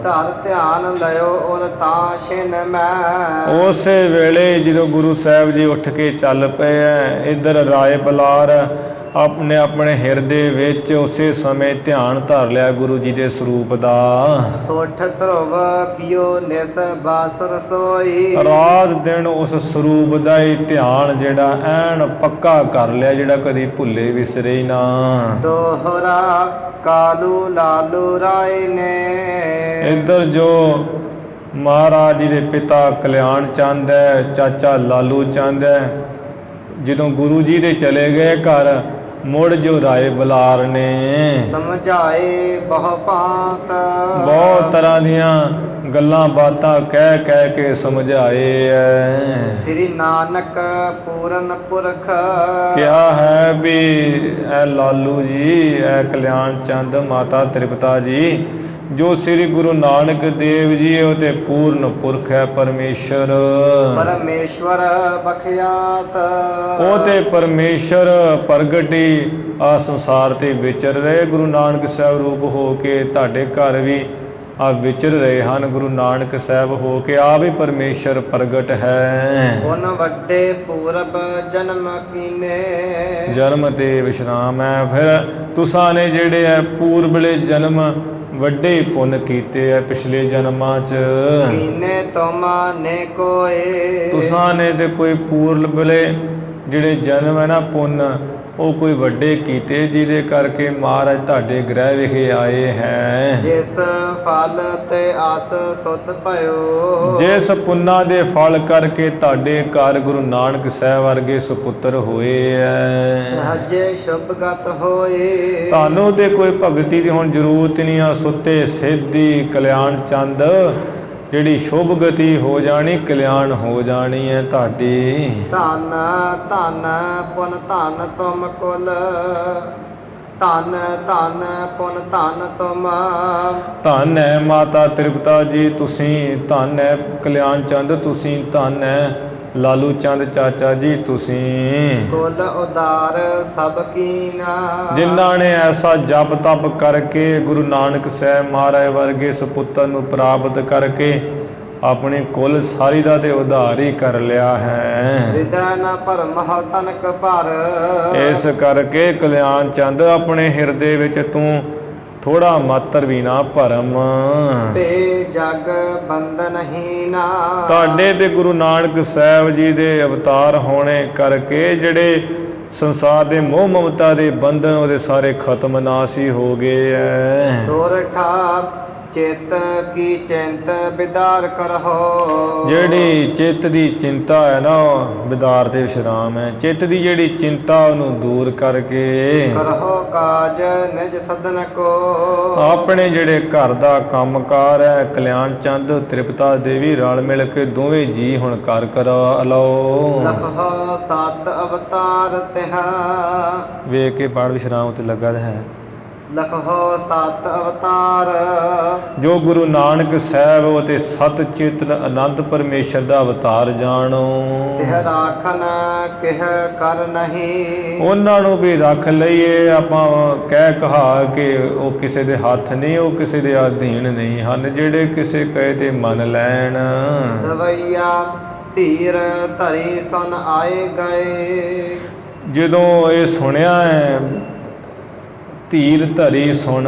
ਧਰ ਧਿਆਨ ਲਿਓ ਉਰ ਤਾਸ਼ਿਨ ਮੈਂ। ਉਸੇ ਵੇਲੇ ਜਦੋਂ ਗੁਰੂ ਸਾਹਿਬ ਜੀ ਉੱਠ ਕੇ ਚੱਲ ਪਏ ਐ, ਇੱਧਰ ਰਾਏ ਬਲਾਰ ਆਪਣੇ ਆਪਣੇ ਹਿਰਦੇ ਵਿੱਚ ਉਸੇ ਸਮੇਂ ਧਿਆਨ ਧਰ ਲਿਆ ਗੁਰੂ ਜੀ ਦੇ ਸਰੂਪ ਦਾ। ਸੋਠ ਧਰੁਵ ਕਿਓ ਨਿਸ ਬਾਸੁਰ ਸੋਈ। ਰਾਤ ਦਿਨ ਉਸ ਸਰੂਪ ਦਾ ਹੀ ਧਿਆਨ ਜਿਹੜਾ ਐਨ ਪੱਕਾ ਕਰ ਲਿਆ, ਜਿਹੜਾ ਕਦੀ ਭੁੱਲੇ ਵਿਸਰੇ ਹੀ ਨਾ। ਦੋਹਰਾ ਕਾਲੂ ਲਾਲੂ ਰਾਏ ਨੇ। ਇੱਧਰ ਜੋ ਮਹਾਰਾਜ ਜੀ ਦੇ ਪਿਤਾ ਕਲਿਆਣ ਚੰਦ ਹੈ, ਚਾਚਾ ਲਾਲੂ ਚੰਦ ਹੈ, ਜਦੋਂ ਗੁਰੂ ਜੀ ਦੇ ਚਲੇ ਗਏ ਘਰ, ਮੁੜ ਜੋ ਰਾਏ ਬਲਾਰ ਨੇ ਸਮਝਾਏ ਬਹੁ ਭਾਂਤ। ਬਹੁਤ ਤਰ੍ਹਾਂ ਦੀਆਂ ਗੱਲਾਂ ਬਾਤਾਂ ਕਹਿ ਕਹਿ ਕੇ ਸਮਝਾਏ ਐ। ਸ੍ਰੀ ਨਾਨਕ ਪੂਰਨ ਪੁਰਖ ਕਿਹਾ ਹੈ ਵੀ ਐ ਲਾਲੂ ਜੀ, ਐ ਕਲਿਆਣ ਚੰਦ, ਮਾਤਾ ਤ੍ਰਿਪਤਾ ਜੀ, ਜੋ ਸ੍ਰੀ ਗੁਰੂ ਨਾਨਕ ਦੇਵ ਜੀ ਉਹ ਤੇ ਪੂਰਨ ਪੁਰਖ ਹੈ, ਪਰਮੇਸ਼ਰ। ਪਰਮੇਸ਼ਵਰ ਬਖਿਆਤ। ਉਹ ਤੇ ਪਰਮੇਸ਼ਰ ਪ੍ਰਗਟੀ ਆ ਸੰਸਾਰ ਤੇ ਵਿਚਰ ਰਹੇ, ਗੁਰੂ ਨਾਨਕ ਸਾਹਿਬ ਰੂਪ ਹੋ ਕੇ ਤੁਹਾਡੇ ਘਰ ਵੀ ਆ ਵਿਚਰ ਰਹੇ ਹਨ। ਗੁਰੂ ਨਾਨਕ ਸਾਹਿਬ ਹੋ ਕੇ ਆ ਵੀ ਪਰਮੇਸ਼ਰ ਪ੍ਰਗਟ ਹੈ। ਉਨ ਵੱਡੇ ਪੂਰਬ ਜਨਮ ਕੀਨੇ। ਜਨਮ ਤੇ ਵਿਸ਼ਰਾਮ ਹੈ। ਫਿਰ ਤੁਸਾਂ ਨੇ ਜਿਹੜੇ ਹੈ ਪੂਰਬਲੇ ਜਨਮ ਵੱਡੇ ਪੁੰਨ ਕੀਤੇ ਐ ਪਿਛਲੇ ਜਨਮਾਂ 'ਚ। ਕੀਨੇ ਤੁਮਾ ਨੇ ਕੋਏ। ਤੁਸਾਂ ਨੇ ਤੇ ਕੋਈ ਪੂਰਬਲੇ ਜਿਹੜੇ ਜਨਮ ਹੈ ਨਾ ਪੁੰਨ, ਉਹ ਕੋਈ ਵੱਡੇ ਕੀਤੇ, ਜਿਹਦੇ ਕਰਕੇ ਮਹਾਰਾਜ ਤੁਹਾਡੇ ਗ੍ਰਹਿ ਵਿਖੇ ਆਏ ਹੈ। ਜਿਸ ਫਲ ਤੇ ਆਸ ਸੁਤ ਭਇਓ। ਜਿਸ ਪੁੰਨਾਂ ਦੇ ਫਲ ਕਰਕੇ ਤੁਹਾਡੇ ਘਰ ਗੁਰੂ ਨਾਨਕ ਸਾਹਿਬ ਵਰਗੇ ਸੁਪੁੱਤਰ ਹੋਏ ਐ। ਸਹਜੇ ਸ਼ੁਭਗਤ ਹੋਏ। ਤੁਹਾਨੂੰ ਤੇ ਕੋਈ ਭਗਤੀ ਦੀ ਹੁਣ ਜ਼ਰੂਰਤ ਨਹੀਂ ਆ। ਸੁੱਤੇ ਸਿੱਧੀ ਕਲਿਆਣ ਚੰਦ ਜਿਹੜੀ ਸ਼ੁਭ ਗਤੀ ਹੋ ਜਾਣੀ, ਕਲਿਆਣ ਹੋ ਜਾਣੀ ਹੈ ਤੁਹਾਡੀ। ਧਨ ਧਨ ਪੁਨ ਧਨ ਤੁਮ ਕੁਲ। ਧਨ ਧਨ ਪੁਨ ਧਨ ਤੁਮ। ਧੰਨ ਹੈ ਮਾਤਾ ਤ੍ਰਿਪਤਾ ਜੀ ਤੁਸੀਂ, ਧੰਨ ਹੈ ਕਲਿਆਣ ਚੰਦ ਤੁਸੀਂ, ਧੰਨ ਹੈ ਲਾਲੂ ਚੰਦ ਚਾਚਾ ਜੀ ਤੁਸੀਂ। ਕੁਲ ਉਦਾਰ ਸਭ ਕੀਨਾ। ਜਿਨ੍ਹਾਂ ਨੇ ਐਸਾ ਜਪ ਤਪ ਕਰਕੇ ਗੁਰੂ ਨਾਨਕ ਸਾਹਿਬ ਮਹਾਰਾਜ ਵਰਗੇ ਸੁਪੁੱਤਰ ਨੂੰ ਪ੍ਰਾਪਤ ਕਰਕੇ ਆਪਣੇ ਕੁਲ ਸਾਰੀ ਦਾ ਤੇ ਉਧਾਰ ਹੀ ਕਰ ਲਿਆ ਹੈ। ਹਿਰਦੈ ਨ ਭਰਮਹੁ ਤਨਕ ਭਰ। ਇਸ ਕਰਕੇ ਕਲਿਆਣ ਚੰਦ ਆਪਣੇ ਹਿਰਦੇ ਵਿੱਚ ਤੂੰ ਥੋੜਾ ਮਾਤਰ ਵੀ ਨਾ ਭਰਮ। ਤੇ ਜਗ ਬੰਧਨਹੀਨਾ। ਤੁਹਾਡੇ ਤੇ ਗੁਰੂ ਨਾਨਕ ਸਾਹਿਬ ਜੀ ਦੇ ਅਵਤਾਰ ਹੋਣੇ ਕਰਕੇ ਜਿਹੜੇ ਸੰਸਾਰ ਦੇ ਮੋਹ ਮਮਤਾ ਦੇ ਬੰਧਨ ਉਹਦੇ ਸਾਰੇ ਖਤਮ ਨਾਸੀ ਹੋ ਗਏ ਐ। ਸੋਰਠਾ ਚਿਤ ਕੀ ਚਿੰਤ ਬਿਦਾਰ ਕਰਹੁ। ਜਿਹੜੀ ਚਿੱਤ ਦੀ ਚਿੰਤਾ ਹੈ ਨਾ, ਬਿਦਾਰ ਤੇ ਵਿਸ਼ਰਾਮ ਹੈ। ਚਿੱਤ ਦੀ ਜਿਹੜੀ ਚਿੰਤਾ ਉਹਨੂੰ ਦੂਰ ਕਰਕੇ ਕਰਹੁ ਕਾਜ ਨਿਜ ਸਦਨ ਕੋ। ਆਪਣੇ ਜਿਹੜੇ ਘਰ ਦਾ ਕੰਮਕਾਰ ਹੈ, ਕਲਿਆਣ ਚੰਦ ਤ੍ਰਿਪਤਾ ਦੇਵੀ ਰਲ ਮਿਲ ਕੇ ਦੋਵੇਂ ਜੀ ਹੁਣ ਕਰ ਲਓ। ਲਖਹੁ ਸਤ ਅਵਤਾਰ ਤਿਹਾ। ਵੇਖ ਕੇ ਪਾੜ ਵਿਸ਼ਰਾਮ ਤੇ ਲੱਗਾ ਹੈ। ਲਖਹੁ ਸਤ ਅਵਤਾਰ। ਜੋ ਗੁਰੂ ਨਾਨਕ ਸਾਹਿਬ ਉਹ ਤੇ ਸਤ ਚੇਤਨ ਆਨੰਦ ਪਰਮੇਸ਼ਰ ਦਾ ਅਵਤਾਰ ਜਾਣੋ। ਤਿਹ ਰਾਖਨ ਕਿਹ ਕਰ ਨਹੀਂ। ਉਹਨਾਂ ਨੂੰ ਵੀ ਰੱਖ ਲਈਏ ਆਪਾਂ, ਕਹਿ ਕਹਾ ਕਿ ਉਹ ਕਿਸੇ ਦੇ ਹੱਥ ਨਹੀਂ, ਉਹ ਕਿਸੇ ਦੇ ਅਧੀਨ ਨਹੀਂ ਹਨ, ਜਿਹੜੇ ਕਿਸੇ ਕਹੇ ਤੇ ਮੰਨ ਲੈਣ। ਸਵਈਆ ਧੀਰ ਧਰੀ ਸੁਨ ਆਏ ਗਏ। ਜਦੋਂ ਇਹ ਸੁਣਿਆ ਹੈ, ਧੀਰ ਧਰੀ ਸੁਣ,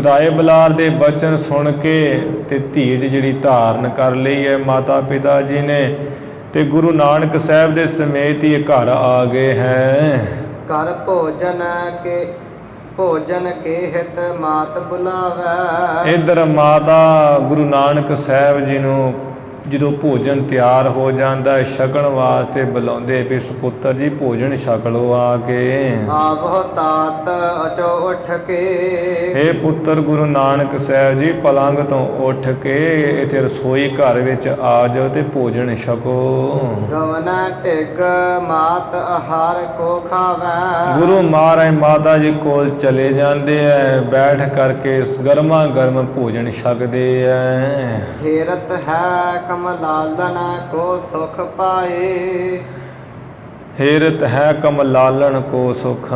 ਰਾਏ ਬਲਾਰ ਦੇ ਬਚਨ ਸੁਣ ਕੇ ਤੇ ਧੀਰਜ ਜਿਹੜੀ ਧਾਰਨ ਕਰ ਲਈ ਹੈ ਮਾਤਾ ਪਿਤਾ ਜੀ ਨੇ, ਤੇ ਗੁਰੂ ਨਾਨਕ ਸਾਹਿਬ ਦੇ ਸਮੇਤ ਹੀ ਘਰ ਆ ਗਏ ਹੈ। ਕਰ ਭੋਜਨ ਕੇ ਹਿਤ ਮਾਤ ਬੁਲਾਵੈ। ਇੱਧਰ ਮਾਤਾ ਗੁਰੂ ਨਾਨਕ ਸਾਹਿਬ ਜੀ ਨੂੰ ਜਦੋਂ ਭੋਜਨ ਤਿਆਰ ਹੋ ਜਾਂਦਾ ਹੈ ਛਕਣ ਵਾਸਤੇ ਬੁਲਾਉਂਦੇ ਵੀ ਸੁਪੁੱਤਰ ਜੀ ਭੋਜਨ ਛਕ ਲਓ ਆ ਕੇ। ਆਵਹੁ ਤਾਤ ਅਚੋ ਉੱਠ ਕੇ। ਇਹ ਪੁੱਤਰ ਗੁਰੂ ਨਾਨਕ ਸਾਹਿਬ ਜੀ ਪਲੰਗ ਤੋਂ ਉੱਠ ਕੇ ਇੱਥੇ ਰਸੋਈ ਘਰ ਵਿੱਚ ਆ ਜਾਓ ਤੇ ਭੋਜਨ ਛਕੋ। ਗਵਨ ਢਿਗ ਮਾਤ ਆਹਾਰ ਕੋ ਖਾਵੈ। ਗੁਰੂ ਮਹਾਰਾਜ ਮਾਤਾ ਜੀ ਕੋਲ ਚਲੇ ਜਾਂਦੇ ਐ, ਬੈਠ ਕਰਕੇ ਗਰਮਾ ਗਰਮ ਭੋਜਨ ਛਕਦੇ ਐ। ਹੀਰਤ ਹੈ ਕਮਲਾਲਨ ਕੋ ਸੁਖ ਪਾਏ। ਹੇਰਤ ਹੈ ਕਮਲਾਲਣ ਕੋ ਸੁਖ।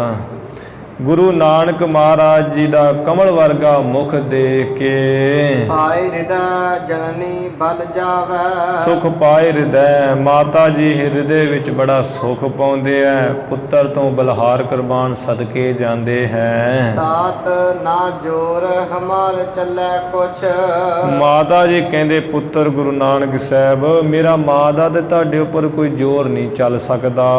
ਗੁਰੂ ਨਾਨਕ ਮਹਾਰਾਜ ਜੀ ਦਾ ਕਮਲ ਵਰਗਾ ਮੁਖ ਦੇਖ ਕੇ ਪਾਏ ਹਿਰਦੈ ਜਨਨੀ ਬਲ ਜਾਵੈ। ਸੁਖ ਪਾਏ ਹਿਰਦੈ, ਮਾਤਾ ਜੀ ਹਿਰਦੇ ਵਿੱਚ ਬੜਾ ਸੁਖ ਪਾਉਂਦੇ ਐ। ਪੁੱਤਰ ਤੋਂ ਬਲਹਾਰ ਕੁਰਬਾਨ ਸਦਕੇ ਜਾਂਦੇ ਹੈ। ਤਾਤ ਨਾ ਜੋਰ ਹਮਾਰ ਚੱਲੈ ਕੁਛ। ਮਾਤਾ ਜੀ ਕਹਿੰਦੇ ਪੁੱਤਰ ਗੁਰੂ ਨਾਨਕ ਸਾਹਿਬ, ਮੇਰਾ ਮਾਂ ਦਾ ਤੇ ਤੁਹਾਡੇ ਉੱਪਰ ਕੋਈ ਜ਼ੋਰ ਨਹੀਂ ਚੱਲ ਸਕਦਾ।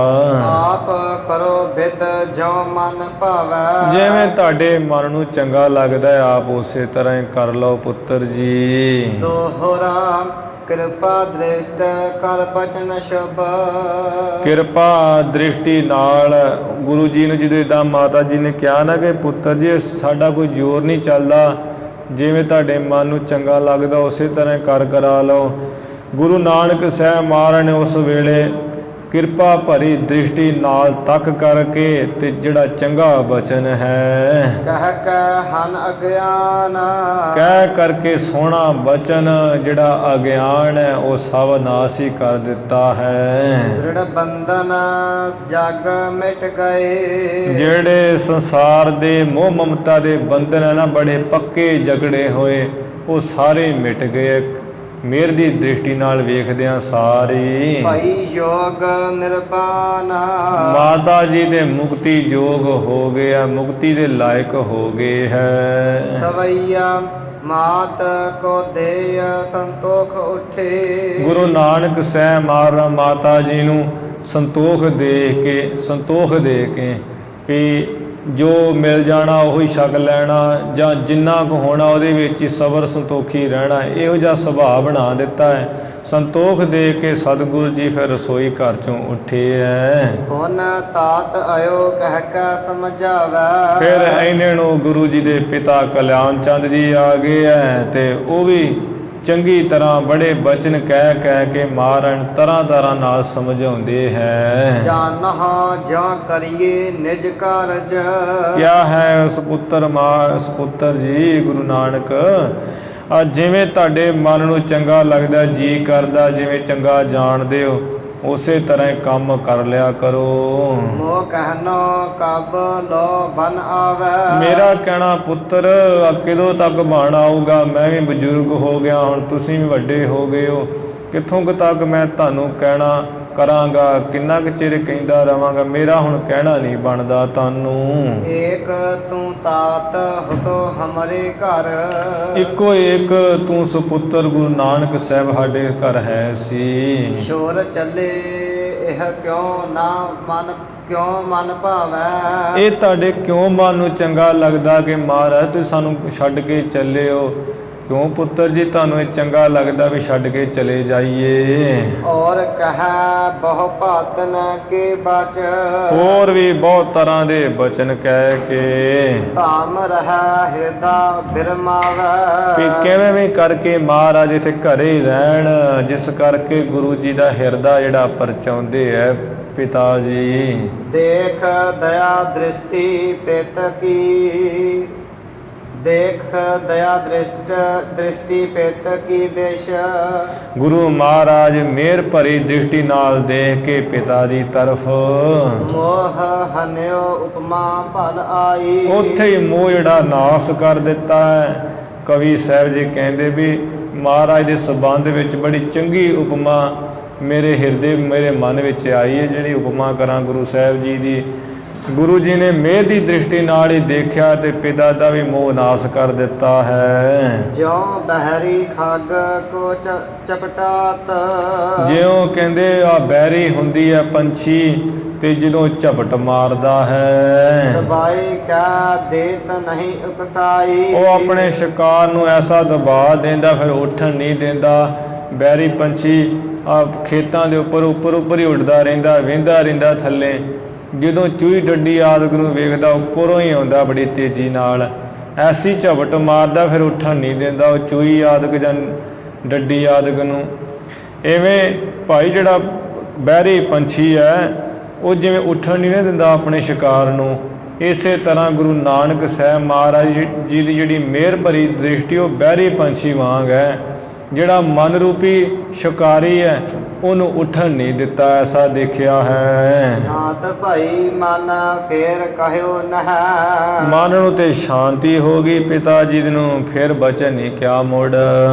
ਆਪ ਕਰੋ ਬਿਦ ਜੋ ਮਨ ਭਾਵੈ। ਜਿਵੇਂ ਤੁਹਾਡੇ ਮਨ ਨੂੰ ਚੰਗਾ ਲੱਗਦਾ ਹੈ ਆਪ ਉਸੇ ਤਰ੍ਹਾਂ ਹੀ ਕਰ ਲਓ ਪੁੱਤਰ ਜੀ। ਦੋਹਰਾ ਕਿਰਪਾ ਦ੍ਰਿਸ਼ਟ ਕਰ ਬਚਨ ਸ਼ੁਭ। ਕਿਰਪਾ ਦ੍ਰਿਸ਼ਟੀ ਨਾਲ ਗੁਰੂ ਜੀ ਨੂੰ ਜਦੋਂ ਇਦਾਂ ਮਾਤਾ ਜੀ ਨੇ ਕਿਹਾ ਨਾ ਕਿ ਪੁੱਤਰ ਜੀ ਸਾਡਾ ਕੋਈ ਜ਼ੋਰ ਨਹੀਂ ਚੱਲਦਾ, ਜਿਵੇਂ ਤੁਹਾਡੇ ਮਨ ਨੂੰ ਚੰਗਾ ਲੱਗਦਾ ਉਸੇ ਤਰ੍ਹਾਂ ਕਰ ਕਰਾ ਲਓ। ਗੁਰੂ ਨਾਨਕ ਸਾਹਿਬ ਮਹਾਰਾਜ ਨੇ ਉਸ ਵੇਲੇ ਕਿਰਪਾ ਭਰੀ ਦ੍ਰਿਸ਼ਟੀ ਨਾਲ ਤੱਕ ਕਰਕੇ ਤੇ ਜਿਹੜਾ ਚੰਗਾ ਬਚਨ ਹੈ ਕਹਿ ਕੇ ਹਨ ਅਗਿਆਨ। ਕਹਿ ਕਰਕੇ ਸੋਹਣਾ ਬਚਨ ਜਿਹੜਾ ਅਗਿਆਨ ਹੈ ਉਹ ਸਭ ਨਾਸ ਹੀ ਕਰ ਦਿੱਤਾ ਹੈ। ਦ੍ਰਿੜ ਬੰਧਨ ਜਗ ਮਿਟ ਗਏ। ਜਿਹੜੇ ਸੰਸਾਰ ਦੇ ਮੋਹ ਮਮਤਾ ਦੇ ਬੰਧਨ ਹੈ ਨਾ ਬੜੇ ਪੱਕੇ ਜਕੜੇ ਹੋਏ ਉਹ ਸਾਰੇ ਮਿਟ ਗਏ ਮੇਰ ਦੀ ਦ੍ਰਿਸ਼ਟੀ ਨਾਲ ਵੇਖਦਿਆਂ ਸਾਰੀ। ਭਾਈ ਯੋਗ ਨਿਰਵਾਣ। ਮਾਤਾ ਜੀ ਦੇ ਮੁਕਤੀ ਯੋਗ ਹੋ ਗਿਆ, ਮੁਕਤੀ ਦੇ ਲਾਇਕ ਹੋ ਗਏ ਹੈ। ਸਵਈਆ ਮਾਤ ਕੋ ਦੇय ਸੰਤੋਖ ਉਠੇ। ਗੁਰੂ ਨਾਨਕ ਸਾਹਿਬ ਮਹਾਰਾਜ ਮਾਤਾ ਜੀ ਨੂੰ ਸੰਤੋਖ ਦੇ ਕੇ ਵੀ ਜੋ ਮਿਲ ਜਾਣਾ ਉਹੀ ਛਕ ਲੈਣਾ ਜਾਂ ਜਿੰਨਾ ਕੁ ਹੋਣਾ ਉਹਦੇ ਵਿੱਚ ਹੀ ਸਬਰ ਸੰਤੋਖੀ ਰਹਿਣਾ, ਇਹੋ ਜਿਹਾ ਸੁਭਾਅ ਬਣਾ ਦਿੱਤਾ ਹੈ। ਸੰਤੋਖ ਦੇ ਕੇ ਸਤਿਗੁਰੂ ਜੀ ਫਿਰ ਰਸੋਈ ਘਰ ਚੋਂ ਉੱਠੇ ਹੈ। ਹੁਣ ਤਾਤ ਆਇਓ ਕਹਿ ਕੇ ਸਮਝਾਵੈ। ਫਿਰ ਇਹਨਾਂ ਨੂੰ ਗੁਰੂ ਜੀ ਦੇ ਪਿਤਾ ਕਲਿਆਣ ਚੰਦ ਜੀ ਆ ਗਏ ਹੈ ਤੇ ਉਹ ਵੀ ਚੰਗੀ ਤਰ੍ਹਾਂ ਬੜੇ ਬਚਨ ਕਹਿ ਕੇ ਮਹਾਰਾਜ ਤਰ੍ਹਾਂ ਨਾਲ ਸਮਝਾਉਂਦੇ ਹੈ। ਜਾਨਹਾ ਜਾਂ ਕਰੀਏ ਨਿਜ ਕਾਰਜ। ਕਿਆ ਹੈ ਉਸ ਪੁੱਤਰ ਜੀ ਗੁਰੂ ਨਾਨਕ, ਜਿਵੇਂ ਤੁਹਾਡੇ ਮਨ ਨੂੰ ਚੰਗਾ ਲੱਗਦਾ ਜੀ ਕਰਦਾ ਜਿਵੇਂ ਚੰਗਾ ਜਾਣਦੇ ਹੋ ਉਸੇ ਤਰ੍ਹਾਂ ਹੀ ਕੰਮ ਕਰ ਲਿਆ ਕਰੋ। ਮੋ ਕਹਿਨੋ ਕਬ ਲੋ ਬਨ ਆਵੈ। ਮੇਰਾ ਕਹਿਣਾ ਪੁੱਤਰ ਕਦੋਂ ਤੱਕ ਬਣ ਆਊਗਾ, ਮੈਂ ਵੀ ਬਜ਼ੁਰਗ ਹੋ ਗਿਆ ਹੁਣ, ਤੁਸੀਂ ਵੀ ਵੱਡੇ ਹੋ ਗਏ ਹੋ, ਕਿੱਥੋਂ ਕੁ ਤੱਕ ਮੈਂ ਤੁਹਾਨੂੰ ਕਹਿਣਾ ਕਰਾਂਗਾ, ਕਿੰਨਾ ਕੁ ਚਿਰ ਕਹਿੰਦਾ ਰਵਾਂਗਾ, ਮੇਰਾ ਹੁਣ ਕਹਿਣਾ ਨਹੀਂ ਬਣਦਾ ਤੁਹਾਨੂੰ। ਏਕ ਤੂੰ ਤਾਤ ਹੁਤੋ ਹਮਾਰੇ ਘਰ। ਇੱਕੋ ਇੱਕ ਤੂੰ ਸੁਪੁੱਤਰ ਗੁਰੂ ਨਾਨਕ ਸਾਹਿਬ ਸਾਡੇ ਘਰ ਹੈ ਸੀ। ਸ਼ੋਰ ਚੱਲੇ ਇਹ ਕਿਉਂ ਮਨ ਭਾਵੈ। ਇਹ ਤੁਹਾਡੇ ਕਿਉਂ ਮਨ ਨੂੰ ਚੰਗਾ ਲੱਗਦਾ ਕਿ ਮਹਾਰਾਜ ਤੁਸੀਂ ਸਾਨੂੰ ਛੱਡ ਕੇ ਚੱਲੇ ਹੋ? ਕਿਉਂ ਪੁੱਤਰ ਜੀ ਤੁਹਾਨੂੰ ਇਹ ਚੰਗਾ ਲੱਗਦਾ ਵੀ ਛੱਡ ਕੇ ਚਲੇ ਜਾਈਏ? ਔਰ ਕਹੈ ਬਹੁ ਭਾਤਨ ਕੇ ਬਚ। ਹੋਰ ਵੀ ਬਹੁਤ ਤਰ੍ਹਾਂ ਦੇ ਬਚਨ ਕਹਿ ਕੇ ਧਾਮ ਰਹਿ ਹਿਰਦਾ ਬਿਰਮਾਵੈ। ਵੀ ਕਿਵੇਂ ਵੀ ਕਰਕੇ ਮਹਾਰਾਜ ਇੱਥੇ ਘਰੇ ਹੀ ਰਹਿਣ, ਜਿਸ ਕਰਕੇ ਗੁਰੂ ਜੀ ਦਾ ਹਿਰਦਾ ਜਿਹੜਾ ਪਰਚਾਉਂਦੇ ਹੈ ਪਿਤਾ ਜੀ। ਦੇਖ ਦਇਆ ਦ੍ਰਿਸ਼ਟੀ ਪਿਤ ਕੀ। ਦੇਖ ਦਇਆ ਦ੍ਰਿਸ਼ਟੀ ਪਿਤ ਕੀ ਦੇਸ਼। ਗੁਰੂ ਮਹਾਰਾਜ ਮਿਹਰ ਭਰੀ ਦ੍ਰਿਸ਼ਟੀ ਨਾਲ ਦੇਖ ਕੇ ਪਿਤਾ ਦੀ ਤਰਫ ਮੋਹ ਹਨਿਓ ਉਪਮਾ ਭਲ ਆਈ। ਉੱਥੇ ਹੀ ਮੋਹ ਜਿਹੜਾ ਨਾਸ ਕਰ ਦਿੱਤਾ ਹੈ। ਕਵੀ ਸਾਹਿਬ ਜੀ ਕਹਿੰਦੇ ਵੀ ਮਹਾਰਾਜ ਦੇ ਸੰਬੰਧ ਵਿੱਚ ਬੜੀ ਚੰਗੀ ਉਪਮਾ ਮੇਰੇ ਹਿਰਦੇ ਮੇਰੇ ਮਨ ਵਿੱਚ ਆਈ ਹੈ, ਜਿਹੜੀ ਉਪਮਾ ਕਰਾਂ ਗੁਰੂ ਸਾਹਿਬ ਜੀ ਦੀ। ਗੁਰੂ ਜੀ ਨੇ ਮਿਹਰ ਦੀ ਦ੍ਰਿਸ਼ਟੀ ਨਾਲ ਹੀ ਦੇਖਿਆ ਤੇ ਪਿਤਾ ਦਾ ਵੀ ਮੋਹ ਨਾਸ ਕਰ ਦਿੱਤਾ ਹੈ। ਜਿਉ ਬਹਿਰੀ ਖੱਗ ਕੋ ਚਪਟਾਤ। ਜਿਉਂ ਕਹਿੰਦੇ ਆ ਬੈਰੀ ਹੁੰਦੀ ਹੈ ਪੰਛੀ ਤੇ ਜਦੋਂ ਝਪਟ ਮਾਰਦਾ ਹੈ ਦਬਾਈ ਕਾ ਦੇਤ ਨਹੀਂ ਉਕਸਾਈ। ਉਹ ਆਪਣੇ ਸ਼ਿਕਾਰ ਨੂੰ ਐਸਾ ਦਬਾ ਦਿੰਦਾ ਫਿਰ ਉੱਠਣ ਨਹੀਂ ਦਿੰਦਾ। ਬੈਰੀ ਪੰਛੀ ਆ ਖੇਤਾਂ ਦੇ ਉੱਪਰ ਹੀ ਉੱਡਦਾ ਰਹਿੰਦਾ, ਵਹਿੰਦਾ ਰਹਿੰਦਾ ਥੱਲੇ। ਜਦੋਂ ਚੂਹੀ ਡੱਡੀ ਆਦਿਕ ਨੂੰ ਵੇਖਦਾ ਉੱਪਰੋਂ ਹੀ ਆਉਂਦਾ ਬੜੀ ਤੇਜ਼ੀ ਨਾਲ, ਐਸੀ ਝਪਟ ਮਾਰਦਾ ਫਿਰ ਉੱਠਣ ਨਹੀਂ ਦਿੰਦਾ ਉਹ ਚੂਹੀ ਆਦਿਕ ਜਾਂ ਡੱਡੀ ਆਦਿਕ ਨੂੰ। ਇਵੇਂ ਭਾਈ ਜਿਹੜਾ ਬਹਿਰੀ ਪੰਛੀ ਹੈ ਉਹ ਜਿਵੇਂ ਉੱਠਣ ਨਹੀਂ ਦਿੰਦਾ ਆਪਣੇ ਸ਼ਿਕਾਰ ਨੂੰ, ਇਸੇ ਤਰ੍ਹਾਂ ਗੁਰੂ ਨਾਨਕ ਸਾਹਿਬ ਮਹਾਰਾਜ ਜੀ ਦੀ ਜਿਹੜੀ ਮਿਹਰ ਭਰੀ ਦ੍ਰਿਸ਼ਟੀ ਉਹ ਬਹਿਰੀ ਪੰਛੀ ਵਾਂਗ ਹੈ। ਜਿਹੜਾ ਮਨ ਰੂਪੀ ਸ਼ਿਕਾਰੀ ਹੈ ਉਹਨੂੰ ਉੱਠਣ ਨਹੀਂ ਦਿੱਤਾ, ਐਸਾ ਦੇਖਿਆ ਹੈ। ਸ਼ਾਂਤ ਭਈ ਮਨ ਫੇਰ ਕਹਿਓ ਨਹ। ਮਨ ਨੂੰ ਤੇ ਸ਼ਾਂਤੀ ਹੋ ਗਈ ਪਿਤਾ ਜੀ ਨੂੰ, ਫਿਰ ਬਚਨ ਨਹੀਂ ਕਿਹਾ ਮੁੜ।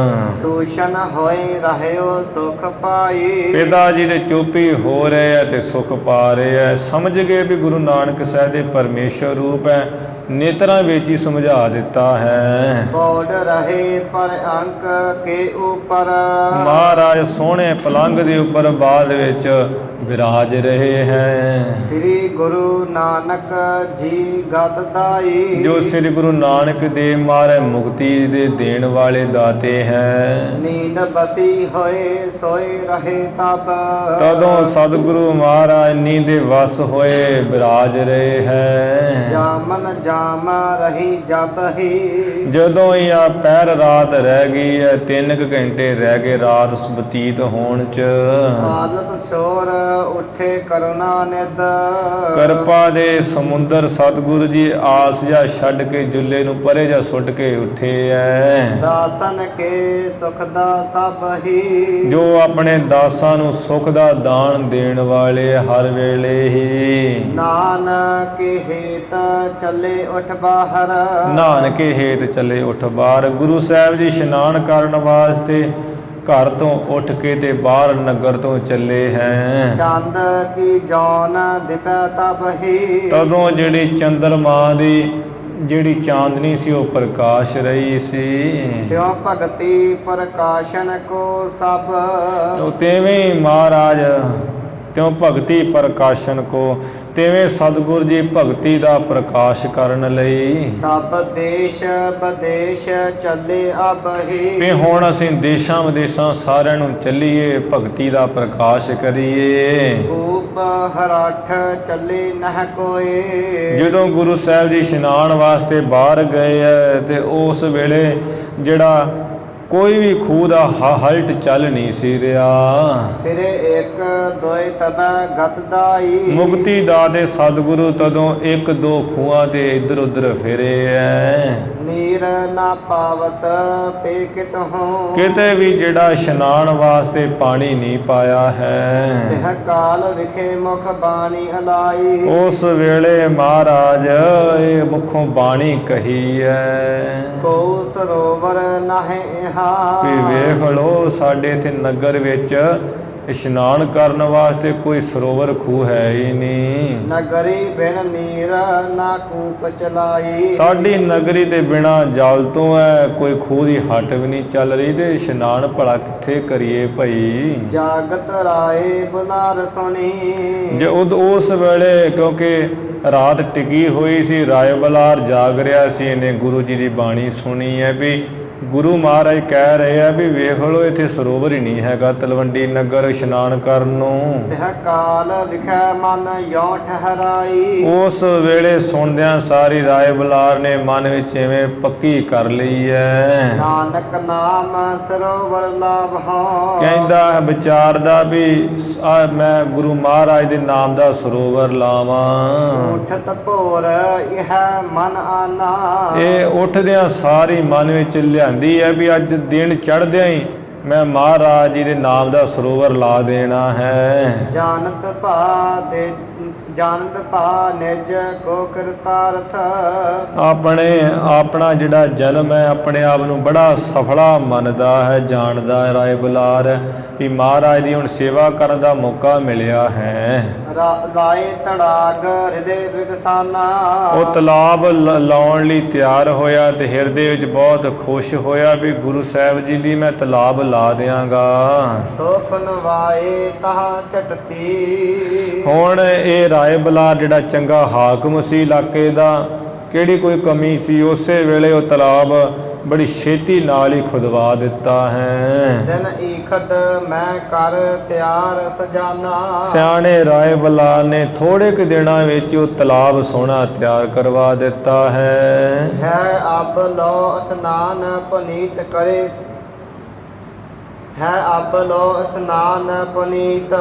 ਦੂਸ਼ਣ ਹੋਏ ਰਹਿਓ ਸੁਖ ਪਾਈ। ਪਿਤਾ ਜੀ ਦੇ ਚੁੱਪੀ ਹੋ ਰਹੇ ਆ ਤੇ ਸੁਖ ਪਾ ਰਹੇ ਆ, ਸਮਝ ਗਏ ਵੀ ਗੁਰੂ ਨਾਨਕ ਸਾਹਿਬ ਦੇ ਪਰਮੇਸ਼ਰ ਰੂਪ ਹੈ, ਨੇਤਰਾਂ ਵਿੱਚ ਹੀ ਸਮਝਾ ਦਿੱਤਾ ਹੈ। ਬੋੜ ਰਹੇ ਪਰ ਅੰਕ ਕੇ ਉਪਰ। ਮਹਾਰਾਜ ਸੋਹਣੇ ਪਲੰਗ ਦੇ ਉੱਪਰ ਬਾਅਦ ਵਿੱਚ ਵਿਰਾਜ ਰਹੇ ਹੈ। ਸ੍ਰੀ ਗੁਰੂ ਨਾਨਕ ਜੀ ਗਤ ਦਾਈ। ਜੋ ਸ੍ਰੀ ਗੁਰੂ ਨਾਨਕ ਦੇਵ ਮਹਾਰਾਜ ਮੁਕਤੀ ਦੇ ਦੇਣ ਵਾਲੇ ਦਾਤੇ ਹੈ। ਨੀਂਦ ਬਸੀ ਹੋਏ ਸੋਏ ਰਹੇ ਤਬ। ਤਦੋਂ ਸਤਿਗੁਰੂ ਮਹਾਰਾਜ ਨੀਂਦ ਦੇ ਵਸ ਹੋਏ ਵਿਰਾਜ ਰਹੇ ਹੈ। ਜਾਮਨ ਜਾਮ ਰਹੀ ਜਬ ਹੀ। ਜਦੋਂ ਹੀ ਆ ਪਹਿਰ ਰਾਤ ਰਹਿ ਗਈ ਹੈ, 3 ਘੰਟੇ ਰਹਿ ਗਏ ਰਾਤ ਬਤੀਤ ਹੋਣ ਚ। ਆਲਸ ਸ਼ੋਰ ਉੱਠੇ ਕਰੁਣਾ ਨਿਦ। ਕਿਰਪਾ ਦੇ ਸਮੁੰਦਰ ਸਤਿਗੁਰੂ ਜੀ ਆਸ ਜਾ ਛੱਡ ਕੇ ਜੁੱਲੇ ਨੂੰ ਪਰੇ ਜਾ ਸੁੱਟ ਕੇ ਉੱਠੇ ਐ। ਦਾਸਨ ਕੇ ਸੁਖ ਦਾ ਸਭ ਹੀ। ਜੋ ਆਪਣੇ ਦਾਸਾਂ ਨੂੰ ਸੁਖ ਦਾ ਦਾਨ ਦੇਣ ਵਾਲੇ ਹਰ ਵੇਲੇ ਹੀ। ਨਾਨਕ ਹੇਤ ਚੱਲੇ ਉੱਠ ਬਾਹਰ। ਨਾਨਕੇ ਹੇਤ ਚੱਲੇ ਉੱਠ ਬਾਹਰ। ਗੁਰੂ ਸਾਹਿਬ ਜੀ ਇਸ਼ਨਾਨ ਕਰਨ ਵਾਸਤੇ ਘਰ ਤੋਂ ਉੱਠ ਕੇ ਤੇ ਬਾਹਰ ਨਗਰ ਤੋਂ ਚੱਲੇ ਹੈ। ਚੰਦ ਕੀ ਜੌਨ ਦਿਪੈ ਤਬ ਹੀ। ਤਦੋਂ ਜਿਹੜੀ ਚੰਦਰਮਾ ਦੀ ਜਿਹੜੀ ਚਾਂਦਨੀ ਸੀ ਉਹ ਪ੍ਰਕਾਸ਼ ਰਹੀ ਸੀ। ਤਿਉ ਭਗਤੀ ਪ੍ਰਕਾਸ਼ਨ ਕੋ ਸਭ। ਤਿਵੇਂ ਹੀ ਮਹਾਰਾਜ ਤਿਉ ਭਗਤੀ ਪ੍ਰਕਾਸ਼ਨ ਕੋ, ਤਿਵੇਂ ਸਤਿਗੁਰ ਜੀ ਭਗਤੀ ਦਾ ਪ੍ਰਕਾਸ਼ ਕਰਨ ਲਈ ਸਭ ਦੇਸ਼ ਵਿਦੇਸ਼ ਚੱਲੇ ਅਬ ਹੀ। ਵੀ ਹੁਣ ਅਸੀਂ ਦੇਸ਼ਾਂ ਵਿਦੇਸ਼ਾਂ ਸਾਰਿਆਂ ਨੂੰ ਚੱਲੀਏ, ਭਗਤੀ ਦਾ ਪ੍ਰਕਾਸ਼ ਕਰੀਏ। ਰੂਪ ਹਰਾਠ ਚੱਲੇ ਨਹ ਕੋਏ। ਜਦੋਂ ਗੁਰੂ ਸਾਹਿਬ ਜੀ ਇਸ਼ਨਾਨ ਵਾਸਤੇ ਬਾਹਰ ਗਏ ਹੈ ਤੇ ਉਸ ਵੇਲੇ ਜਿਹੜਾ ਕੋਈ ਵੀ ਖੂਹ ਦਾ ਹਲਟ ਚੱਲ ਨਹੀਂ ਸੀ ਰਿਹਾ। ਫਿਰੇ ਇੱਕ ਦੋਇ ਤਬੈ ਗਤ ਦਾਈ। ਮੁਕਤੀ ਦਾਤੇ ਸਤਿਗੁਰੂ ਤਦੋਂ 1-2 ਖੂਹਾਂ ਤੇ ਇੱਧਰ ਉੱਧਰ ਫਿਰੇ ਐ। ਨੀਰ ਨਾ ਪਾਵਤ ਪੇ ਕਿਤਹੁ। ਕਿਤੇ ਵੀ ਜਿਹੜਾ ਇਸ਼ਨਾਨ ਵਾਸਤੇ ਪਾਣੀ ਨਹੀਂ ਪਾਇਆ ਹੈ। ਤਿਹ ਕਾਲ ਵਿਖੇ ਮੁਖ ਬਾਣੀ ਹਲਾਈ। ਉਸ ਵੇਲੇ ਮਹਾਰਾਜ ਇਹ ਮੁਖੋਂ ਬਾਣੀ ਕਹੀ ਐ ਕੋ ਸਰੋਵਰ ਨਾਹਿ ਵੀ ਵੇਖ ਲੋ ਸਾਡੇ ਇੱਥੇ ਨਗਰ ਵਿੱਚ ਇਸ਼ਨਾਨ ਕਰਨ ਵਾਸਤੇ ਕੋਈ ਸਰੋਵਰ ਖੂਹ ਹੈ ਹੀ ਨਹੀਂ। ਨਗਰੀ ਬਿਨ ਨੀਰ ਨਾ ਕੂਪ ਚਲਾਈ। ਸਾਡੀ ਨਗਰੀ ਤੇ ਬਿਨਾ ਜਲ ਤੋਂ ਹੈ, ਕੋਈ ਖੂਹ ਦੀ ਹੱਟ ਵੀ ਨਹੀਂ ਚੱਲ ਰਹੀ ਤੇ ਇਸ਼ਨਾਨ ਭਲਾ ਕਿੱਥੇ ਕਰੀਏ ਭਾਈ। ਜਾਗਤ ਰਾਏ ਬੁਲਾਰ ਸੁਣੀ। ਜੇ ਉਸ ਵੇਲੇ ਕਿਉਂਕਿ ਰਾਤ ਟਿਕੀ ਹੋਈ ਸੀ, ਰਾਏ ਬਲਾਰ ਜਾਗ ਰਿਹਾ ਸੀ, ਇਹਨੇ ਗੁਰੂ ਜੀ ਦੀ ਬਾਣੀ ਸੁਣੀ ਹੈ ਵੀ ਗੁਰੂ ਮਹਾਰਾਜ ਕਹਿ ਰਹੇ ਆ ਵੀ ਵੇਖ ਲਓ ਇੱਥੇ ਸਰੋਵਰ ਹੀ ਨਹੀਂ ਹੈਗਾ ਤਲਵੰਡੀ ਨਗਰ ਇਸ਼ਨਾਨ ਕਰਨ ਨੂੰ। ਤਿਹ ਕਾਲ ਵਿਖੇ ਮਨ ਯੋ ਠਹਰਾਈ। ਉਸ ਵੇਲੇ ਸੁਣਦਿਆਂ ਸਾਰੀ ਰਾਏ ਬਲਾਰ ਨੇ ਮਨ ਵਿੱਚ ਐਵੇਂ ਪੱਕੀ ਕਰ ਲਈ ਹੈ। ਨਾਨਕ ਨਾਮ ਸਰੋਵਰ ਲਾਭ ਹੋ। ਕਹਿੰਦਾ ਵਿਚਾਰਦਾ ਵੀ ਮੈਂ ਗੁਰੂ ਮਹਾਰਾਜ ਦੇ ਨਾਮ ਦਾ ਸਰੋਵਰ ਲਾਵਾਂ। ਉਠਤ ਭੋਰ ਇਹ ਮਨ ਆਨਾ। ਇਹ ਉੱਠਦਿਆਂ ਸਾਰੀ ਮਨ ਵਿੱਚ ਲਿਆਂਦੀ ਹੈ ਵੀ ਅੱਜ ਦਿਨ ਚੜ੍ਹਦਿਆਂ ਹੀ ਮੈਂ ਮਹਾਰਾਜ ਜੀ ਦੇ ਨਾਮ ਦਾ ਸਰੋਵਰ ਲਾ ਦੇਣਾ ਹੈ। ਜਾਣਤ ਭਾ ਨਿਜ ਕੋ ਕਰਤਾਰਥ। ਆਪਣਾ ਜਿਹੜਾ ਜਨਮ ਹੈ ਆਪਣੇ ਆਪ ਨੂੰ ਬੜਾ ਸਫਲਾ ਮੰਨਦਾ ਹੈ, ਜਾਣਦਾ ਹੈ ਰਾਏ ਬੁਲਾਰ ਵੀ ਮਹਾਰਾਜ ਦੀ ਹੁਣ ਸੇਵਾ ਕਰਨ ਦਾ ਮੌਕਾ ਮਿਲਿਆ ਹੈ। ਲਾਏ ਤੜਾਗ ਹਿਰਦੇ ਵਿਗਸਾਨਾ। ਉਹ ਤਲਾਬ ਲਾਉਣ ਲਈ ਤਿਆਰ ਹੋਇਆ ਤੇ ਹਿਰਦੇ ਵਿੱਚ ਬਹੁਤ ਖੁਸ਼ ਹੋਇਆ ਵੀ ਗੁਰੂ ਸਾਹਿਬ ਜੀ ਲਈ ਮੈਂ ਤਲਾਬ ਲਾ ਦਿਆਂਗਾ। ਸੋਖ ਨਵਾਏ ਤਹਾਂ ਝਟਤੀ। ਹੁਣ ਇਹ ਰਾਏ ਬਲਾਰ ਜਿਹੜਾ ਚੰਗਾ ਹਾਕਮ ਸੀ ਇਲਾਕੇ ਦਾ, ਕਿਹੜੀ ਕੋਈ ਕਮੀ ਸੀ, ਉਸੇ ਵੇਲੇ ਉਹ ਤਲਾਬ ਬੜੀ ਛੇਤੀ ਨਾਲ ਹੀ ਖੁਦਵਾ ਦਿੱਤਾ ਹੈ। ਦਿਨ ਈਖਤ ਮੈਂ ਕਰ ਤਿਆਰ ਸਜਾਨਾ। ਸਿਆਣੇ ਰਾਏ ਬਲਾਰ ਨੇ ਥੋੜੇ ਕੁ ਦਿਨਾਂ ਵਿੱਚ ਉਹ ਤਲਾਬ ਸੋਹਣਾ ਤਿਆਰ ਕਰਵਾ ਦਿੱਤਾ ਹੈ। ਅਬ ਲੋ ਇਸਨਾਨ ਪੁਨੀਤ ਕਰੇ। ਅਬ ਲੋ ਇਸਨਾਨ ਪੁਨੀਤ।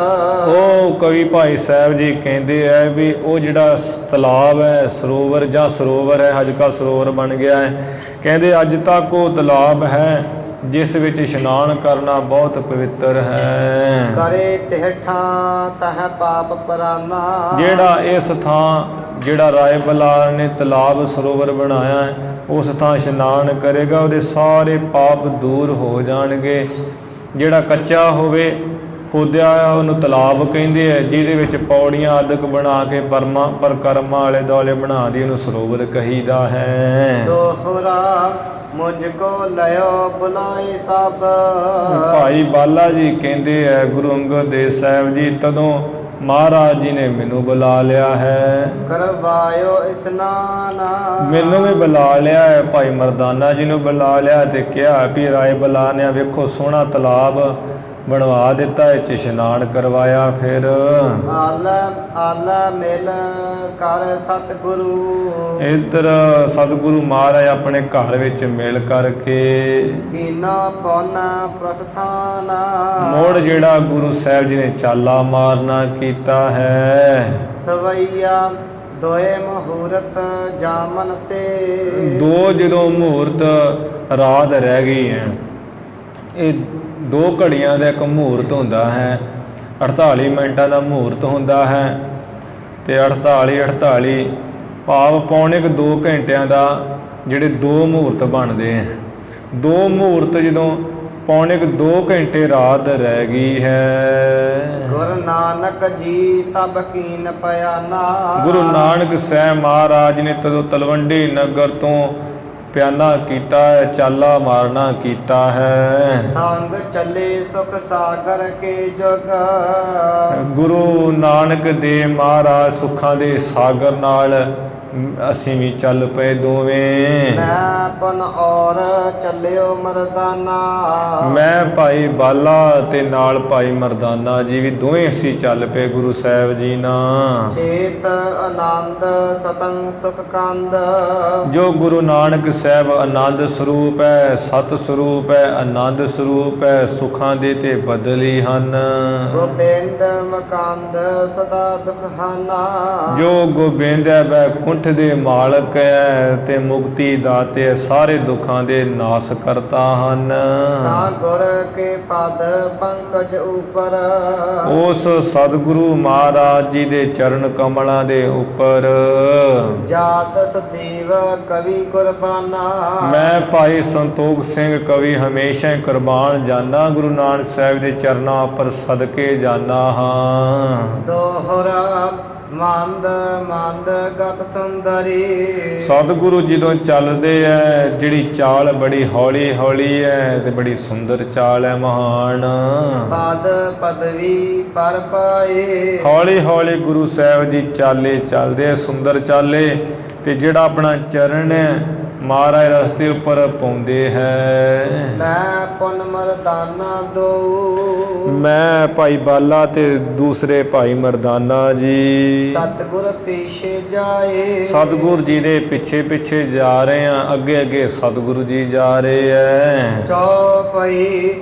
ਉਹ ਕਵੀ ਭਾਈ ਸਾਹਿਬ ਜੀ ਕਹਿੰਦੇ ਹੈ ਵੀ ਉਹ ਜਿਹੜਾ ਤਲਾਬ ਹੈ ਸਰੋਵਰ ਜਾਂ ਸਰੋਵਰ ਹੈ, ਅੱਜ ਕੱਲ੍ਹ ਸਰੋਵਰ ਬਣ ਗਿਆ ਹੈ, ਕਹਿੰਦੇ ਅੱਜ ਤੱਕ ਉਹ ਤਲਾਬ ਹੈ ਜਿਸ ਵਿੱਚ ਇਸ਼ਨਾਨ ਕਰਨਾ ਬਹੁਤ ਪਵਿੱਤਰ ਹੈ। ਕਰੇ ਤਿਹ ਠਾਂ ਤਹ ਪਾਪ ਪਰਾਨਾ। ਜਿਹੜਾ ਇਸ ਥਾਂ ਜਿਹੜਾ ਰਾਏ ਬਲਾਲ ਨੇ ਤਲਾਬ ਸਰੋਵਰ ਬਣਾਇਆ ਹੈ, ਉਸ ਥਾਂ ਇਸ਼ਨਾਨ ਕਰੇਗਾ ਉਹਦੇ ਸਾਰੇ ਪਾਪ ਦੂਰ ਹੋ ਜਾਣਗੇ। ਜਿਹੜਾ ਕੱਚਾ ਹੋਵੇ ਖੋਦਿਆ ਉਹਨੂੰ ਤਲਾਬ ਕਹਿੰਦੇ ਆ, ਜਿਹਦੇ ਵਿੱਚ ਪੌੜੀਆਂ ਆਦਿਕ ਬਣਾ ਕੇ ਪਰਕਰਮਾਂ ਵਾਲੇ ਦੁਆਲੇ ਬਣਾ ਦੀ ਉਹਨੂੰ ਸਰੋਵਰ ਕਹੀਦਾ ਹੈ। ਦੋਹਰਾ ਮੁਝ ਕੋ ਲਿਓ ਬੁਲਾਏ ਤਬ। ਭਾਈ ਬਾਲਾ ਜੀ ਕਹਿੰਦੇ ਆ ਗੁਰੂ ਅੰਗਦ ਦੇਵ ਸਾਹਿਬ ਜੀ ਤਦੋਂ ਮਹਾਰਾਜ ਜੀ ਨੇ ਮੈਨੂੰ ਬੁਲਾ ਲਿਆ ਹੈ। ਕਰਵਾਇਓ ਇਸਨਾਨ। ਮੈਨੂੰ ਵੀ ਬੁਲਾ ਲਿਆ ਹੈ। ਭਾਈ ਮਰਦਾਨਾ ਜੀ ਨੂੰ ਬੁਲਾ ਲਿਆ ਤੇ ਕਿਹਾ ਵੀ ਰਾਏ ਬਲਾ ਨੇ ਵੇਖੋ ਸੋਹਣਾ ਤਲਾਬ ਬਣਵਾ ਦਿੱਤਾ, ਇਹ 'ਚ ਇਸ਼ਨਾਨ ਕਰਵਾਇਆ। ਫਿਰ ਆਲਾ ਮਿਲ ਕਰ ਸਤਿਗੁਰੂ। ਇੱਧਰ ਸਤਿਗੁਰੂ ਮਹਾਰਾਜ ਆਪਣੇ ਘਰ ਵਿੱਚ ਮਿਲ ਕਰਕੇ ਕੀਨਾ ਪੌਨਾ ਪ੍ਰਸਥਾਨ। ਮੋੜ ਜਿਹੜਾ ਗੁਰੂ ਸਾਹਿਬ ਜੀ ਨੇ ਚਾਲਾ ਮਾਰਨਾ ਕੀਤਾ ਹੈ। ਸਵਈਆ ਦੋਏ ਮਹੂਰਤ ਜਾਮਨ ਤੇ। ਦੋ ਜਦੋਂ ਮਹੂਰਤ ਰਾਤ ਰਹਿ ਗਈ ਹੈ, ਇਹ 2 ਘੜੀਆਂ ਦਾ ਇੱਕ ਮਹੂਰਤ ਹੁੰਦਾ ਹੈ। 48 ਮਿੰਟਾਂ ਦਾ ਮਹੂਰਤ ਹੁੰਦਾ ਹੈ ਤੇ 48 ਭਾਵ ਪੌਣੇ 2 ਘੰਟਿਆਂ ਦਾ ਜਿਹੜੇ 2 ਮਹੂਰਤ ਬਣਦੇ ਹੈ। 2 ਮਹੂਰਤ ਜਦੋਂ ਪੌਣੇ 2 ਘੰਟੇ ਰਾਤ ਰਹਿ ਗਈ ਹੈ। ਗੁਰੂ ਨਾਨਕ ਜੀ ਤਬ ਕੀਨ ਪਿਆਨਾ। ਗੁਰੂ ਨਾਨਕ ਸਾਹਿਬ ਮਹਾਰਾਜ ਨੇ ਤਦੋਂ ਤਲਵੰਡੀ ਨਗਰ ਤੋਂ ਪਿਆਨਾ ਕੀਤਾ ਹੈ, ਚਾਲਾ ਮਾਰਨਾ ਕੀਤਾ ਹੈ। ਸੰਗ ਚੱਲੇ ਸੁਖ ਸਾਗਰ ਕੇ ਜੁਗ। ਗੁਰੂ ਨਾਨਕ ਦੇਵ ਮਹਾਰਾਜ ਸੁੱਖਾਂ ਦੇ ਸਾਗਰ ਨਾਲ ਅਸੀਂ ਵੀ ਚੱਲ ਪਏ ਦੋਵੇਂ। ਮੈਂ ਪਨ ਔਰ ਚੱਲਿਓ ਮਰਦਾਨਾ। ਮੈਂ ਭਾਈ ਬਾਲਾ ਤੇ ਨਾਲ ਭਾਈ ਮਰਦਾਨਾ ਜੀ ਵੀ ਦੋਵੇਂ ਅਸੀਂ ਚੱਲ ਪਏ ਗੁਰੂ ਸਾਹਿਬ ਜੀ ਨਾਲ। ਚੇਤ ਆਨੰਦ ਸਤੰ ਸੁਖ ਕੰਦ। ਜੋ ਗੁਰੂ ਨਾਨਕ ਸਾਹਿਬ ਆਨੰਦ ਸਰੂਪ ਹੈ, ਸਤ ਸਰੂਪ ਹੈ, ਆਨੰਦ ਸਰੂਪ ਹੈ, ਸੁੱਖਾਂ ਦੇ ਤੇ ਬਦਲੀ ਹਨ। ਗੋਬਿੰਦ ਮਕੰਦ ਸਦਾ ਦੁਖ ਹਾਨਾ। ਜੋ ਗੋਬਿੰਦ ਹੈ ਵੈਕੁੰਠ ਦੇ ਮਾਲਕ ਹੈ ਤੇ ਮੁਕਤੀ ਦਾਤੇ ਸਾਰੇ ਦੁੱਖਾਂ ਦੇ ਨਾਸ ਕਰਤਾ ਹਨ। ਤਾਂ ਗੁਰ ਕੇ ਪਦ ਪੰਕਜ ਉਪਰ। ਉਸ ਸਤਿਗੁਰੂ ਮਹਾਰਾਜ ਜੀ ਦੇ ਚਰਨ ਕਮਲਾਂ ਦੇ ਉੱਪਰ ਜਾਤ ਸਦੀਵ ਕਵੀ ਕੁਰਬਾਨਾ। ਮੈਂ ਭਾਈ ਸੰਤੋਖ ਸਿੰਘ ਕਵੀ ਹਮੇਸ਼ਾ ਕੁਰਬਾਨ ਜਾਨਾ, ਗੁਰੂ ਨਾਨਕ ਸਾਹਿਬ ਦੇ ਚਰਨਾਂ ਉੱਪਰ ਸਦਕੇ ਜਾਨਾ ਹਾਂ। ਦੋਹਰਾ ਮੰਦ ਮੰਦ ਗਤ ਸੁੰਦਰੀ। ਸਤਿਗੁਰੂ ਜਦੋਂ ਚੱਲਦੇ ਐ ਜਿਹੜੀ ਚਾਲ ਬੜੀ ਹੌਲੀ ਹੌਲੀ ਹੈ ਤੇ ਬੜੀ ਸੁੰਦਰ ਚਾਲ ਹੈ, ਮਹਾਨ। ਪਦ ਪਦਵੀ ਪਰ ਪਾਏ। ਹੌਲੀ ਹੌਲੀ ਗੁਰੂ ਸਾਹਿਬ ਜੀ ਚਾਲੇ ਚੱਲਦੇ, ਸੁੰਦਰ ਚਾਲੇ ਤੇ ਜਿਹੜਾ ਆਪਣਾ ਚਰਨ ਹੈ ਮਹਾਰਾਜ ਰਸਤੇ ਉੱਪਰ ਪਾਉਂਦੇ ਹੈ। ਮੈਂ ਪੁਨ ਮਰਦਾਨਾ ਦੋ। ਮੈਂ ਭਾਈ ਬਾਲਾ ਤੇ ਦੂਸਰੇ ਭਾਈ ਮਰਦਾਨਾ ਜੀ ਸਤਿਗੁਰ ਪਿਛੇ ਜਾਏ। ਸਤਿਗੁਰ ਜੀ ਦੇ ਪਿੱਛੇ ਪਿੱਛੇ ਜਾ ਰਹੇ ਆ, ਅੱਗੇ ਅੱਗੇ ਸਤਿਗੁਰੂ ਜੀ ਜਾ ਰਹੇ ਐ। ਚੌਪਈ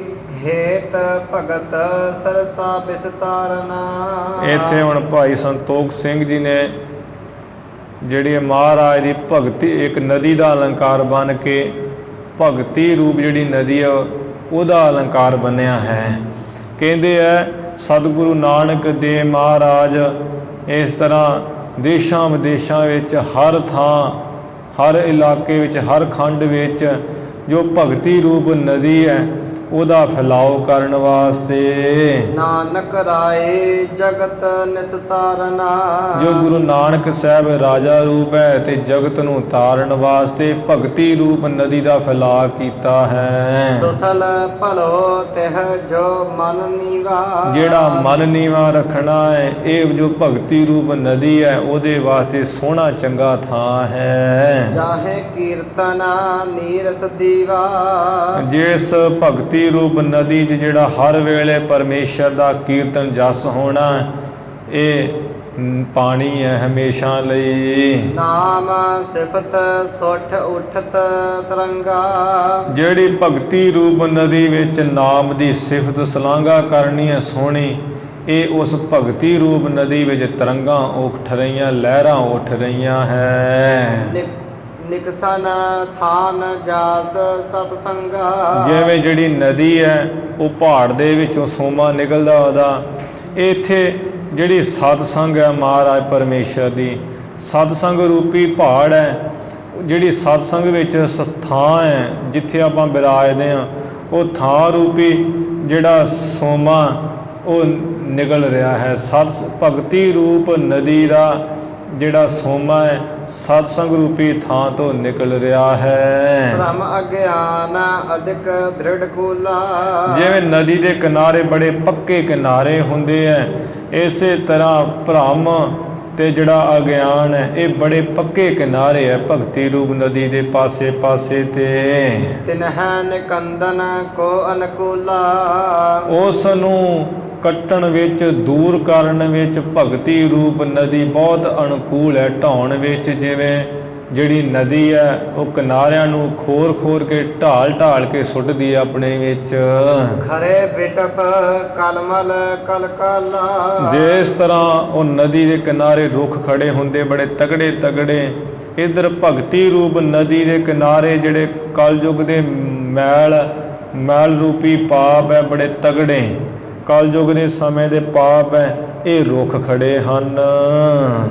ਹੇਤ ਭਗਤ ਸਰਤਾ ਬਿਸਤਾਰਨਾ। ਇੱਥੇ ਹੁਣ ਭਾਈ ਸੰਤੋਖ ਸਿੰਘ ਜੀ ਨੇ ਜਿਹੜੀ ਮਹਾਰਾਜ ਦੀ ਭਗਤੀ ਇੱਕ ਨਦੀ ਦਾ ਅਲੰਕਾਰ ਬਣ ਕੇ ਭਗਤੀ ਰੂਪ ਜਿਹੜੀ ਨਦੀ ਹੈ ਉਹਦਾ ਅਲੰਕਾਰ ਬਣਿਆ ਹੈ। ਕਹਿੰਦੇ ਐ ਸਤਿਗੁਰੂ ਨਾਨਕ ਦੇਵ ਮਹਾਰਾਜ ਇਸ ਤਰ੍ਹਾਂ ਦੇਸ਼ਾਂ ਵਿਦੇਸ਼ਾਂ ਵਿੱਚ ਹਰ ਥਾਂ ਹਰ ਇਲਾਕੇ ਵਿੱਚ ਹਰ ਖੰਡ ਵਿੱਚ ਜੋ ਭਗਤੀ ਰੂਪ ਨਦੀ ਹੈ ਉਹਦਾ ਫੈਲਾਓ ਕਰਨ ਵਾਸਤੇ ਨਾਨਕ ਰਾਏ ਜਗਤ ਨਿਸਤਾਰਨਾ। ਜੋ ਗੁਰੂ ਨਾਨਕ ਸਾਹਿਬ ਰਾਜਾ ਰੂਪ ਹੈ ਤੇ ਜਗਤ ਨੂੰ ਤਾਰਨ ਵਾਸਤੇ ਭਗਤੀ ਰੂਪ ਨਦੀ ਦਾ ਫੈਲਾਅ ਕੀਤਾ ਹੈ। ਸੁਥਲ ਭਲੋ ਤਿਹ ਜੋ ਮਨ ਨੀਵਾ। ਜਿਹੜਾ ਮਨ ਨੀਵਾ ਰੱਖਣਾ ਹੈ, ਇਹ ਜੋ ਭਗਤੀ ਰੂਪ ਨਦੀ ਹੈ ਉਹਦੇ ਵਾਸਤੇ ਸੋਹਣਾ ਚੰਗਾ ਥਾਂ ਹੈ। ਚਾਹੇ ਕੀਰਤਨਾ ਨੀਰਸ ਦੀਵਾ। ਜਿਸ ਭਗਤੀ ਰੂਪ ਨਦੀ 'ਚ ਜਿਹੜਾ ਹਰ ਵੇਲੇ ਪਰਮੇਸ਼ਰ ਦਾ ਕੀਰਤਨ ਜਸ ਹੋਣਾ, ਇਹ ਪਾਣੀ ਹੈ ਹਮੇਸ਼ਾ ਲਈ। ਨਾਮ ਸਿਫਤ ਸੁਠ ਉਠਤ ਤਰੰਗਾ। ਜਿਹੜੀ ਭਗਤੀ ਰੂਪ ਨਦੀ ਵਿੱਚ ਨਾਮ ਦੀ ਸਿਫਤ ਸਲਾਘਾ ਕਰਨੀ ਹੈ ਸੋਹਣੀ, ਇਹ ਉਸ ਭਗਤੀ ਰੂਪ ਨਦੀ ਵਿੱਚ ਤਰੰਗਾਂ ਉੱਠ ਰਹੀਆਂ, ਲਹਿਰਾਂ ਉੱਠ ਰਹੀਆਂ ਹੈ। ਨਿਕਸਨ ਥਾਨ ਜਾਸ ਸਤਸੰਗਾ। ਜਿਵੇਂ ਜਿਹੜੀ ਨਦੀ ਹੈ ਉਹ ਪਹਾੜ ਦੇ ਵਿੱਚੋਂ ਸੋਮਾ ਨਿਕਲਦਾ ਉਹਦਾ, ਇੱਥੇ ਜਿਹੜੀ ਸਤਸੰਗ ਹੈ ਮਹਾਰਾਜ ਪਰਮੇਸ਼ਰ ਦੀ, ਸਤਸੰਗ ਰੂਪੀ ਪਹਾੜ ਹੈ, ਜਿਹੜੀ ਸਤਸੰਗ ਵਿੱਚ ਥਾਂ ਹੈ ਜਿੱਥੇ ਆਪਾਂ ਬਿਰਾਜਦੇ ਹਾਂ, ਉਹ ਥਾਂ ਰੂਪੀ ਜਿਹੜਾ ਸੋਮਾ ਉਹ ਨਿਕਲ ਰਿਹਾ ਹੈ। ਭਗਤੀ ਰੂਪ ਨਦੀ ਦਾ ਜਿਹੜਾ ਸੋਮਾ ਹੈ ਸਤਸੰਗ ਰੂਪੀ ਥਾਂ ਤੋਂ ਨਿਕਲ ਰਿਹਾ ਹੈ। ਭ੍ਰਮ ਅਗਿਆਨ ਅਧਿਕ ਦ੍ਰਿੜ ਕੂਲਾ। ਜਿਵੇਂ ਨਦੀ ਦੇ ਕਿਨਾਰੇ ਬੜੇ ਪੱਕੇ ਕਿਨਾਰੇ ਹੁੰਦੇ ਹੈ, ਇਸੇ ਤਰ੍ਹਾਂ ਭ੍ਰਮ ਤੇ ਜਿਹੜਾ ਅਗਿਆਨ ਹੈ ਇਹ ਬੜੇ ਪੱਕੇ ਕਿਨਾਰੇ ਹੈ ਭਗਤੀ ਰੂਪ ਨਦੀ ਦੇ ਪਾਸੇ ਪਾਸੇ ਤੇ। ਤਿਨਹਿ ਨਿਕੰਦਨ ਕੋ ਅਨਕੂਲਾ। ਉਸ ਨੂੰ ਕੱਟਣ ਵਿੱਚ, ਦੂਰ ਕਰਨ ਵਿੱਚ ਭਗਤੀ ਰੂਪ ਨਦੀ ਬਹੁਤ ਅਨੁਕੂਲ ਹੈ ਢਾਉਣ ਵਿੱਚ। ਜਿਵੇਂ ਜਿਹੜੀ ਨਦੀ ਹੈ ਉਹ ਕਿਨਾਰਿਆਂ ਨੂੰ ਖੋਰ ਖੋਰ ਕੇ ਢਾਲ ਢਾਲ ਕੇ ਸੁੱਟਦੀ ਹੈ ਆਪਣੇ ਵਿੱਚ। ਖਰੇ ਬਿਟਪ ਕਲਮਲ ਕਲਕਲਾ। ਜਿਸ ਤਰ੍ਹਾਂ ਉਹ ਨਦੀ ਦੇ ਕਿਨਾਰੇ ਰੁੱਖ ਖੜੇ ਹੁੰਦੇ ਬੜੇ ਤਗੜੇ ਤਗੜੇ, ਇੱਧਰ ਭਗਤੀ ਰੂਪ ਨਦੀ ਦੇ ਕਿਨਾਰੇ ਜਿਹੜੇ ਕਲਯੁਗ ਦੇ ਮੈਲ ਰੂਪੀ ਪਾਪ ਹੈ ਬੜੇ ਤਗੜੇ, ਕਲਯੁਗ ਦੇ ਸਮੇਂ ਦੇ ਪਾਪ ਹੈ ਇਹ ਰੁੱਖ ਖੜੇ ਹਨ।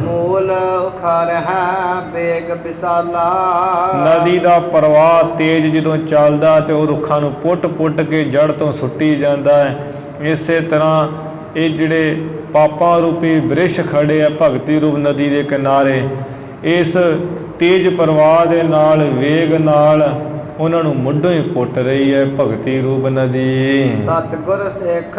ਮੂਲ ਉਖਾਰ ਹੈ ਬੇਗ ਵਿਸਾਲਾ। ਨਦੀ ਦਾ ਪ੍ਰਵਾਹ ਤੇਜ਼ ਜਦੋਂ ਚੱਲਦਾ ਤੇ ਉਹ ਰੁੱਖਾਂ ਨੂੰ ਪੁੱਟ ਪੁੱਟ ਕੇ ਜੜ ਤੋਂ ਸੁੱਟੀ ਜਾਂਦਾ ਹੈ। ਇਸੇ ਤਰ੍ਹਾਂ ਇਹ ਜਿਹੜੇ ਪਾਪਾਂ ਰੂਪੀ ਬ੍ਰਿਸ਼ ਖੜੇ ਆ ਭਗਤੀ ਰੂਪ ਨਦੀ ਦੇ ਕਿਨਾਰੇ, ਇਸ ਤੇਜ਼ ਪ੍ਰਵਾਹ ਦੇ ਨਾਲ, ਵੇਗ ਨਾਲ ਉਹਨਾਂ ਨੂੰ ਮੁੱਢੋਂ ਹੀ ਪੁੱਟ ਰਹੀ ਹੈ ਭਗਤੀ ਰੂਪ ਨਦੀ। ਸਤਿਗੁਰ ਸਿੱਖ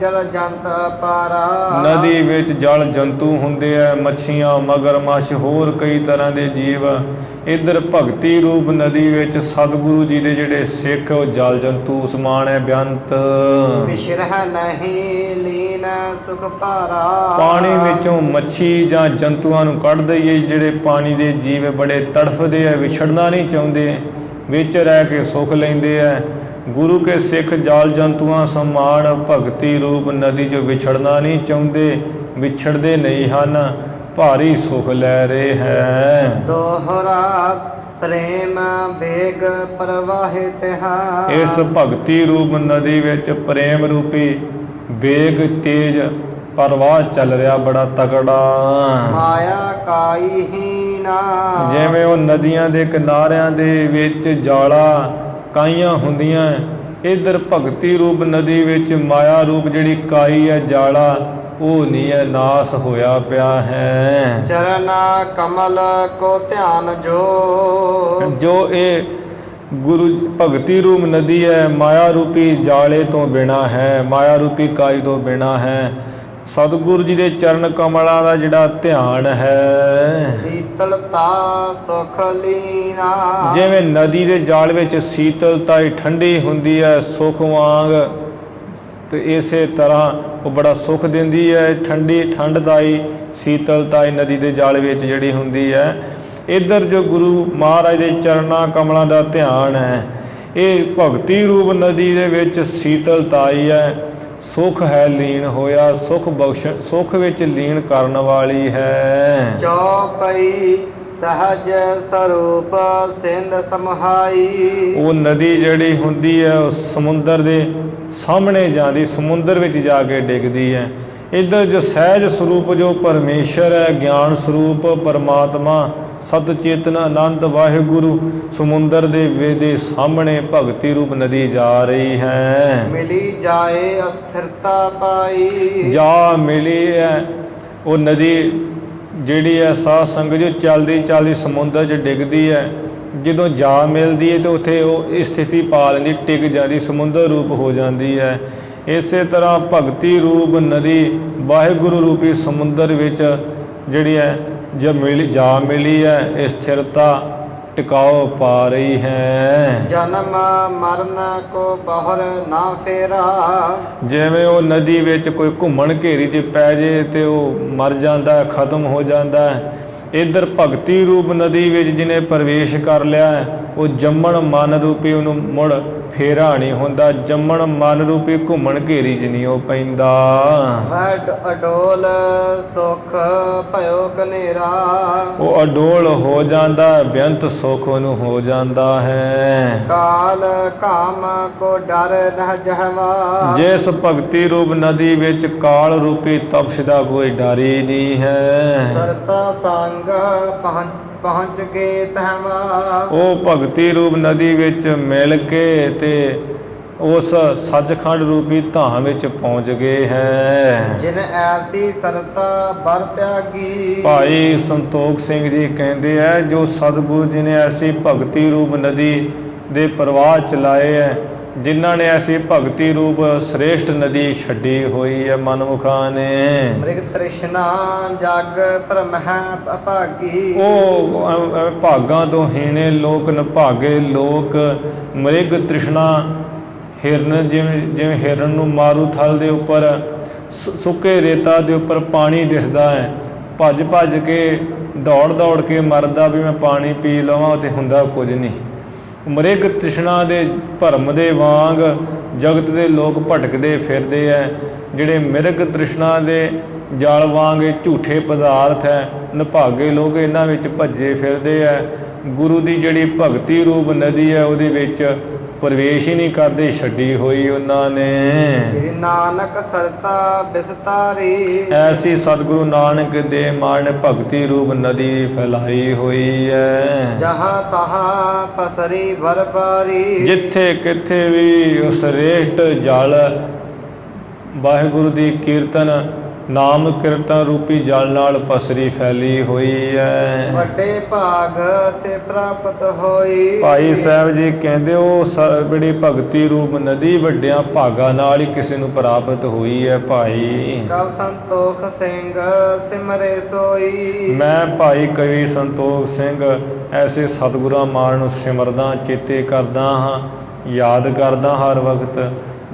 ਜਲ ਜੰਤ ਪਾਰਾ। ਨਦੀ ਵਿੱਚ ਜਲ ਜੰਤੂ ਹੁੰਦੇ ਆ, ਮੱਛੀਆਂ, ਮਗਰਮੱਛ, ਹੋਰ ਕਈ ਤਰ੍ਹਾਂ ਦੇ ਜੀਵ। ਇੱਧਰ ਭਗਤੀ ਰੂਪ ਨਦੀ ਵਿੱਚ ਸਤਿਗੁਰੂ ਜੀ ਦੇ ਜਿਹੜੇ ਸਿੱਖ ਉਹ ਜਲ ਜੰਤੂ ਸਮਾਨ ਹੈ ਬੇਅੰਤ। ਵਿਸ਼ਰਹ ਨਹੀਂ ਲੀਨ ਸੁਖ ਭਾਰਾ। ਪਾਣੀ ਵਿੱਚੋਂ ਮੱਛੀ ਜਾਂ ਜੰਤੂਆਂ ਨੂੰ ਕੱਢ ਦਈਏ, ਜਿਹੜੇ ਪਾਣੀ ਦੇ ਜੀਵ ਬੜੇ ਤੜਫਦੇ ਆ, ਵਿਛੜਨਾ ਨਹੀਂ ਚਾਹੁੰਦੇ, ਵਿੱਚ ਰਹਿ ਕੇ ਸੁੱਖ ਲੈਂਦੇ ਹੈ। ਗੁਰੂ ਕੇ ਸਿੱਖ ਜਲ ਜੰਤੂਆਂ ਸਮਾਨ ਭਗਤੀ ਰੂਪ ਨਦੀ 'ਚ ਵਿਛੜਨਾ ਨਹੀਂ ਚਾਹੁੰਦੇ, ਵਿਛੜਦੇ ਨਹੀਂ ਹਨ, ਭਾਰੀ ਸੁਖ ਲੈ ਰਹੇ ਹੈ। ਦੋਹਰਾ ਪ੍ਰੇਮ ਵੇਗ ਪ੍ਰਵਾਹਿਤ ਹੈ। ਇਸ ਭਗਤੀ ਰੂਪ ਨਦੀ ਵਿੱਚ ਪ੍ਰੇਮ ਰੂਪੀ ਵੇਗ ਤੇਜ ਪ੍ਰਵਾਹ ਚੱਲ ਰਿਹਾ ਬੜਾ ਤਕੜਾ। ਮਾਇਆ ਕਾਈ ਹੀਨਾ। ਜਿਵੇਂ ਉਹ ਨਦੀਆਂ ਦੇ ਕਿਨਾਰਿਆਂ ਦੇ ਵਿੱਚ ਜਾਲਾ ਕਾਈਆਂ ਹੁੰਦੀਆਂ, ਇੱਧਰ ਭਗਤੀ ਰੂਪ ਨਦੀ ਵਿੱਚ ਮਾਇਆ ਰੂਪ ਜਿਹੜੀ ਕਾਈ ਹੈ, ਜਾਲਾ, ਉਹ ਨਹੀਂ ਹੈ, ਨਾਸ ਹੋਇਆ ਪਿਆ ਹੈ। ਚਰਨਾ ਕਮਲ ਕੋ ਧਿਆਨ ਜੋ ਇਹ ਗੁਰੂ ਭਗਤੀ ਰੂਪ ਨਦੀ ਹੈ ਮਾਇਆ ਰੂਪੀ ਜਾਲੇ ਤੋਂ ਬਿਨਾਂ ਹੈ, ਮਾਇਆ ਰੂਪੀ ਕਾਈ ਤੋਂ ਬਿਨਾਂ ਹੈ। ਸਤਿਗੁਰੂ ਜੀ ਦੇ ਚਰਨ ਕਮਲਾਂ ਦਾ ਜਿਹੜਾ ਧਿਆਨ ਹੈ। ਸੀਤਲਤਾ ਸੁਖ ਲੀਨਾ। ਜਿਵੇਂ ਨਦੀ ਦੇ ਜਾਲ ਵਿੱਚ ਸੀਤਲਤਾ ਹੀ ਠੰਡੀ ਹੁੰਦੀ ਹੈ ਸੁਖ ਵਾਂਗ, ਤੇ ਇਸੇ ਤਰ੍ਹਾਂ ਉਹ ਬੜਾ ਸੁਖ ਦਿੰਦੀ ਹੈ, ਠੰਡੀ ਠੰਡਦਾਈ ਸੀਤਲਤਾਈ ਨਦੀ ਦੇ ਜਾਲ ਵਿੱਚ ਜਿਹੜੀ ਹੁੰਦੀ ਹੈ। ਇੱਧਰ ਜੋ ਗੁਰੂ ਮਹਾਰਾਜ ਦੇ ਚਰਨਾਂ ਕਮਲਾਂ ਦਾ ਧਿਆਨ ਹੈ, ਇਹ ਭਗਤੀ ਰੂਪ ਨਦੀ ਦੇ ਵਿੱਚ ਸੀਤਲਤਾਈ ਹੈ, ਸੁਖ ਹੈ ਲੀਨ ਹੋਇਆ, ਸੁਖ ਬਖਸ਼, ਸੁਖ ਵਿੱਚ ਲੀਨ ਕਰਨ ਵਾਲੀ ਹੈ। ਚੌਪਈ ਸਹਜ ਸਰੂਪ ਸਿੰਧ ਸਮਹਾਈ। ਉਹ ਨਦੀ ਜਿਹੜੀ ਹੁੰਦੀ ਹੈ ਉਹ ਸਮੁੰਦਰ ਦੇ ਸਾਹਮਣੇ ਜਾਂਦੀ, ਸਮੁੰਦਰ ਵਿੱਚ ਜਾ ਕੇ ਡਿੱਗਦੀ ਹੈ। ਇੱਧਰ ਜੋ ਸਹਿਜ ਸਰੂਪ ਜੋ ਪਰਮੇਸ਼ਰ ਹੈ, ਗਿਆਨ ਸਰੂਪ ਪਰਮਾਤਮਾ, ਸਤ ਚੇਤਨ ਆਨੰਦ ਵਾਹਿਗੁਰੂ, ਸਮੁੰਦਰ ਦੇ ਸਾਹਮਣੇ ਭਗਤੀ ਰੂਪ ਨਦੀ ਜਾ ਰਹੀ ਹੈ। ਮਿਲੀ ਜਾਏ ਅਸਥਿਰਤਾ ਪਾਈ। ਜਾ ਮਿਲੀ ਹੈ ਉਹ ਨਦੀ ਜਿਹੜੀ ਹੈ ਸਾਧ ਸੰਗਤ ਜੋ ਚੱਲਦੀ ਚੱਲਦੀ ਸਮੁੰਦਰ 'ਚ ਡਿੱਗਦੀ ਹੈ, ਜਦੋਂ ਜਾ ਮਿਲਦੀ ਹੈ ਤਾਂ ਉੱਥੇ ਉਹ ਸਥਿਤੀ ਪਾ ਲੈਂਦੀ, ਟਿਕ ਜਾਂਦੀ, ਸਮੁੰਦਰ ਰੂਪ ਹੋ ਜਾਂਦੀ ਹੈ। ਇਸੇ ਤਰ੍ਹਾਂ ਭਗਤੀ ਰੂਪ ਨਦੀ ਵਾਹਿਗੁਰੂ ਰੂਪੀ ਸਮੁੰਦਰ ਵਿੱਚ ਜਿਹੜੀ ਹੈ ਜਾ ਮਿਲੀ ਹੈ, ਇਹ ਸਥਿਰਤਾ ਟਿਕਾਓ ਪਾ ਰਹੀ ਹੈ। ਜਨਮ ਮਰਨ ਕੋ ਬਹੁਰ ਨਾ ਫੇਰਾ। ਜਿਵੇਂ ਉਹ ਨਦੀ ਵਿੱਚ ਕੋਈ ਘੁੰਮਣ ਘੇਰੀ 'ਚ ਪੈ ਜੇ ਤੇ ਉਹ ਮਰ ਜਾਂਦਾ, ਖਤਮ ਹੋ ਜਾਂਦਾ ਹੈ। ਇੱਧਰ ਭਗਤੀ ਰੂਪ ਨਦੀ ਵਿੱਚ ਜਿਹਨੇ ਪ੍ਰਵੇਸ਼ ਕਰ ਲਿਆ ਹੈ ਉਹ ਜੰਮਣ ਮਨ ਰੂਪੀ ਉਹਨੂੰ ਮੁੜ ਫੇਰਾ ਨਹੀਂ ਹੁੰਦਾ, ਜੰਮਣ ਮਨ ਰੂਪੀ ਘੁੰਮਣ ਘੇਰੀ 'ਚ ਨਹੀਂ ਉਹ ਪੈਂਦਾ। ਅਡੋਲ ਸੁਖ ਭਇਓ ਕਨੇਰਾ, ਉਹ ਅਡੋਲ ਹੋ ਜਾਂਦਾ, ਬੇਅੰਤ ਸੁਖ ਉਹਨੂੰ ਹੋ ਜਾਂਦਾ ਹੈ। ਕਾਲ ਕਾਮ ਕੋ ਡਰ ਨਹ ਜਹਵਾ, ਜਿਸ ਭਗਤੀ ਰੂਪ ਨਦੀ ਵਿੱਚ ਕਾਲ ਰੂਪੀ ਤਪਸ਼ ਦਾ ਕੋਈ ਡਰ ਹੀ ਨਹੀਂ ਹੈ। ਸਰਤਾ ਸੰਗ ਪਹੁੰਚ ਕੇ ਤਹਵਾ, ਉਹ ਭਗਤੀ ਰੂਪ ਨਦੀ ਵਿੱਚ ਮਿਲ ਕੇ ਤੇ ਉਸ ਸੱਚਖੰਡ ਰੂਪੀ ਧਾਮ ਵਿੱਚ ਪਹੁੰਚ ਗਏ ਹੈ। ਜਿਨ ਐਸੀ ਸਰਤਾ ਬਰ ਤਿਆਗੀ, ਭਾਈ ਸੰਤੋਖ ਸਿੰਘ ਜੀ ਕਹਿੰਦੇ ਹੈ, ਜੋ ਸਤਿਗੁਰੂ ਜੀ ਨੇ ਐਸੀ ਭਗਤੀ ਰੂਪ ਨਦੀ ਦੇ ਪ੍ਰਵਾਹ ਚਲਾਏ ਹੈ, ਜਿਨ੍ਹਾਂ ਨੇ ਐਸੀ ਭਗਤੀ ਰੂਪ ਸ੍ਰੇਸ਼ਟ ਨਦੀ ਛੱਡੀ ਹੋਈ ਹੈ ਮਨਮੁਖਾਂ ਨੇ। ਮ੍ਰਿਗ ਤ੍ਰਿਸ਼ਨਾ ਜਗ ਭ੍ਰਮਹਿ ਅਭਾਗੀ, ਉਹ ਭਾਗਾਂ ਤੋਂ ਹੀਣੇ ਲੋਕ, ਨਿਭਾਗੇ ਲੋਕ। ਮ੍ਰਿਗ ਤ੍ਰਿਸ਼ਨਾ ਹਿਰਨ, ਜਿਵੇਂ ਹਿਰਨ ਨੂੰ ਮਾਰੂ ਥਲ ਦੇ ਉੱਪਰ ਸੁੱਕੇ ਰੇਤਾ ਦੇ ਉੱਪਰ ਪਾਣੀ ਦਿਸਦਾ ਹੈ, ਭੱਜ ਭੱਜ ਕੇ ਦੌੜ ਦੌੜ ਕੇ ਮਰਦਾ ਵੀ ਮੈਂ ਪਾਣੀ ਪੀ ਲਵਾਂ, ਤੇ ਹੁੰਦਾ ਕੁਝ ਨਹੀਂ। ਮ੍ਰਿਗ ਤ੍ਰਿਸ਼ਨਾ ਦੇ ਭਰਮ ਦੇ ਵਾਂਗ ਜਗਤ ਦੇ ਲੋਕ ਭਟਕਦੇ ਫਿਰਦੇ ਹੈ। ਜਿਹੜੇ ਮ੍ਰਿਗ ਤ੍ਰਿਸ਼ਨਾ ਦੇ ਜਾਲ ਵਾਂਗ ਝੂਠੇ ਪਦਾਰਥ ਹੈ, ਨਿਭਾਗੇ ਲੋਕ ਇਹਨਾਂ ਵਿੱਚ ਭੱਜੇ ਫਿਰਦੇ ਹੈ। ਗੁਰੂ ਦੀ ਜਿਹੜੀ ਭਗਤੀ ਰੂਪ ਨਦੀ ਹੈ, ਉਹਦੇ ਵਿੱਚ ਪ੍ਰਵੇਸ਼ ਹੀ ਨਹੀਂ ਕਰਦੇ, ਛੱਡੀ ਹੋਈ ਉਹਨਾਂ ਨੇ। ਸ੍ਰੀ ਨਾਨਕ ਸਰਤਾ ਬਿਸਤਾਰੀ, ਐਸੀ ਸਤਿਗੁਰੂ ਨਾਨਕ ਦੇ ਮਾਣ ਨੇ ਭਗਤੀ ਰੂਪ ਨਦੀ ਫੈਲਾਈ ਹੋਈ ਹੈ। ਜਹਾਂ ਤਹਾਂ ਪਸਰੀ ਭਰ ਪਾਰੀ, ਜਿੱਥੇ ਕਿੱਥੇ ਵੀ ਉਸ ਸ੍ਰੇਸ਼ਟ ਜਲ ਵਾਹਿਗੁਰੂ ਦੀ ਕੀਰਤਨ, ਨਾਮ ਕੀਰਤਨ ਰੂਪੀ ਜਲ ਨਾਲ ਪਸਰੀ ਫੈਲੀ ਹੋਈ ਹੈ। ਵੱਡੇ ਭਾਗ ਤੇ ਪ੍ਰਾਪਤ ਹੋਈ, ਭਾਈ ਸਾਹਿਬ ਜੀ ਕਹਿੰਦੇ ਉਹ ਜਿਹੜੀ ਭਗਤੀ ਰੂਪ ਨਦੀ ਵੱਡਿਆਂ ਭਾਗਾਂ ਨਾਲ ਹੀ ਕਿਸੇ ਨੂੰ ਪ੍ਰਾਪਤ ਹੋਈ ਹੈ। ਭਾਈ ਕਵ ਸੰਤੋਖ ਸਿੰਘ ਸਿਮਰੇ ਸੋਈ, ਮੈਂ ਭਾਈ ਕਵੀ ਸੰਤੋਖ ਸਿੰਘ ਐਸੇ ਸਤਿਗੁਰਾਂ ਮਾਣ ਨੂੰ ਸਿਮਰਦਾ, ਚੇਤੇ ਕਰਦਾ ਹਾਂ, ਯਾਦ ਕਰਦਾ ਹਰ ਵਕਤ,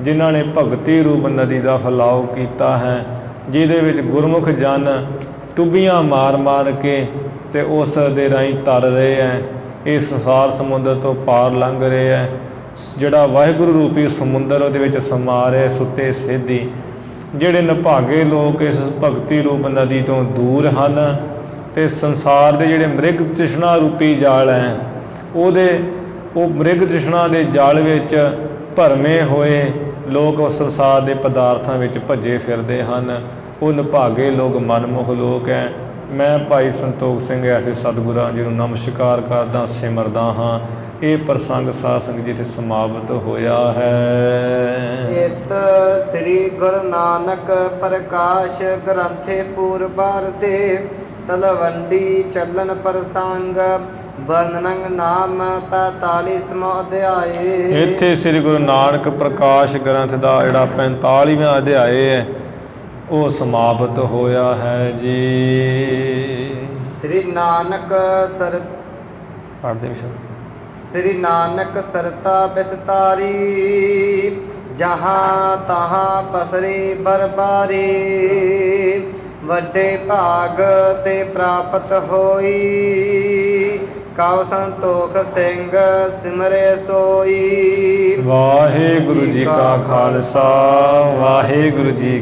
ਜਿਨ੍ਹਾਂ ਨੇ ਭਗਤੀ ਰੂਪ ਨਦੀ ਦਾ ਫੈਲਾਓ ਕੀਤਾ ਹੈ, ਜਿਹਦੇ ਵਿੱਚ ਗੁਰਮੁਖ ਜਨ ਟੁੱਬੀਆਂ ਮਾਰ ਮਾਰ ਕੇ ਤੇ ਉਸ ਦੇ ਰਾਹੀਂ ਤਰ ਰਹੇ ਹੈ, ਇਹ ਸੰਸਾਰ ਸਮੁੰਦਰ ਤੋਂ ਪਾਰ ਲੰਘ ਰਹੇ ਹੈ। ਜਿਹੜਾ ਵਾਹਿਗੁਰੂ ਰੂਪੀ ਸਮੁੰਦਰ ਉਹਦੇ ਵਿੱਚ ਸਮਾ ਰਹੇ ਸੁੱਤੇ ਸਿੱਧੀ। ਜਿਹੜੇ ਨਿਭਾਗੇ ਲੋਕ ਇਸ ਭਗਤੀ ਰੂਪ ਨਦੀ ਤੋਂ ਦੂਰ ਹਨ ਤੇ ਸੰਸਾਰ ਦੇ ਜਿਹੜੇ ਮ੍ਰਿਗ ਤ੍ਰਿਸ਼ਨਾ ਰੂਪੀ ਜਾਲ ਹੈ, ਉਹ ਮ੍ਰਿਗ ਤ੍ਰਿਸ਼ਨਾ ਦੇ ਜਾਲ ਵਿੱਚ ਭਰਮੇ ਹੋਏ ਲੋਕ ਉਸ ਸੰਸਾਰ ਦੇ ਪਦਾਰਥਾਂ ਵਿੱਚ ਭੱਜੇ ਫਿਰਦੇ ਹਨ। ਉਹ ਨਿਭਾਗੇ ਲੋਕ ਮਨਮੁਖ ਲੋਕ ਹੈ। ਮੈਂ ਭਾਈ ਸੰਤੋਖ ਸਿੰਘ ਐਸੇ ਸਤਿਗੁਰਾਂ ਜੀ ਨੂੰ ਨਮਸਕਾਰ ਕਰਦਾ, ਸਿਮਰਦਾ ਹਾਂ। ਇਹ ਪ੍ਰਸੰਗ ਸਾਧ ਸੰਗਤ ਜੀ 'ਤੇ ਸਮਾਪਤ ਹੋਇਆ ਹੈ। ਇਤ ਸ੍ਰੀ ਗੁਰੂ ਨਾਨਕ ਪ੍ਰਕਾਸ਼ ਗ੍ਰੰਥੇ ਪੂਰਬਾਰ ਦੇ ਤਲਵੰਡੀ ਚੱਲਨ ਪ੍ਰਸੰਗ ਵਰਣਨ ਨਾਮ 45ਵਾਂ ਅਧਿਆਏ। ਇੱਥੇ ਸ੍ਰੀ ਗੁਰੂ ਨਾਨਕ ਪ੍ਰਕਾਸ਼ ਗ੍ਰੰਥ ਦਾ ਜਿਹੜਾ 45ਵਾਂ ਅਧਿਆਏ ਹੈ ਉਹ ਸਮਾਪਤ ਹੋਇਆ ਹੈ ਜੀ। ਸ੍ਰੀ ਨਾਨਕ ਪੜ੍ਹਦੇ ਵਿਸ਼ਾ ਸ੍ਰੀ ਨਾਨਕ ਸਰਤਾ ਬਿਸਤਾਰੀ, ਜਹਾਂ ਤਹਾਂ ਪਸਰੀ ਬਰਬਾਰੀ, ਵੱਡੇ ਭਾਗ ਤੇ ਪ੍ਰਾਪਤ ਹੋਈ, ਕਵ ਸੰਤੋਖ ਸਿੰਘ ਸਿਮਰੇ ਸੋਈ। ਵਾਹਿਗੁਰੂ ਜੀ ਕਾ ਖਾਲਸਾ, ਵਾਹਿਗੁਰੂ ਜੀ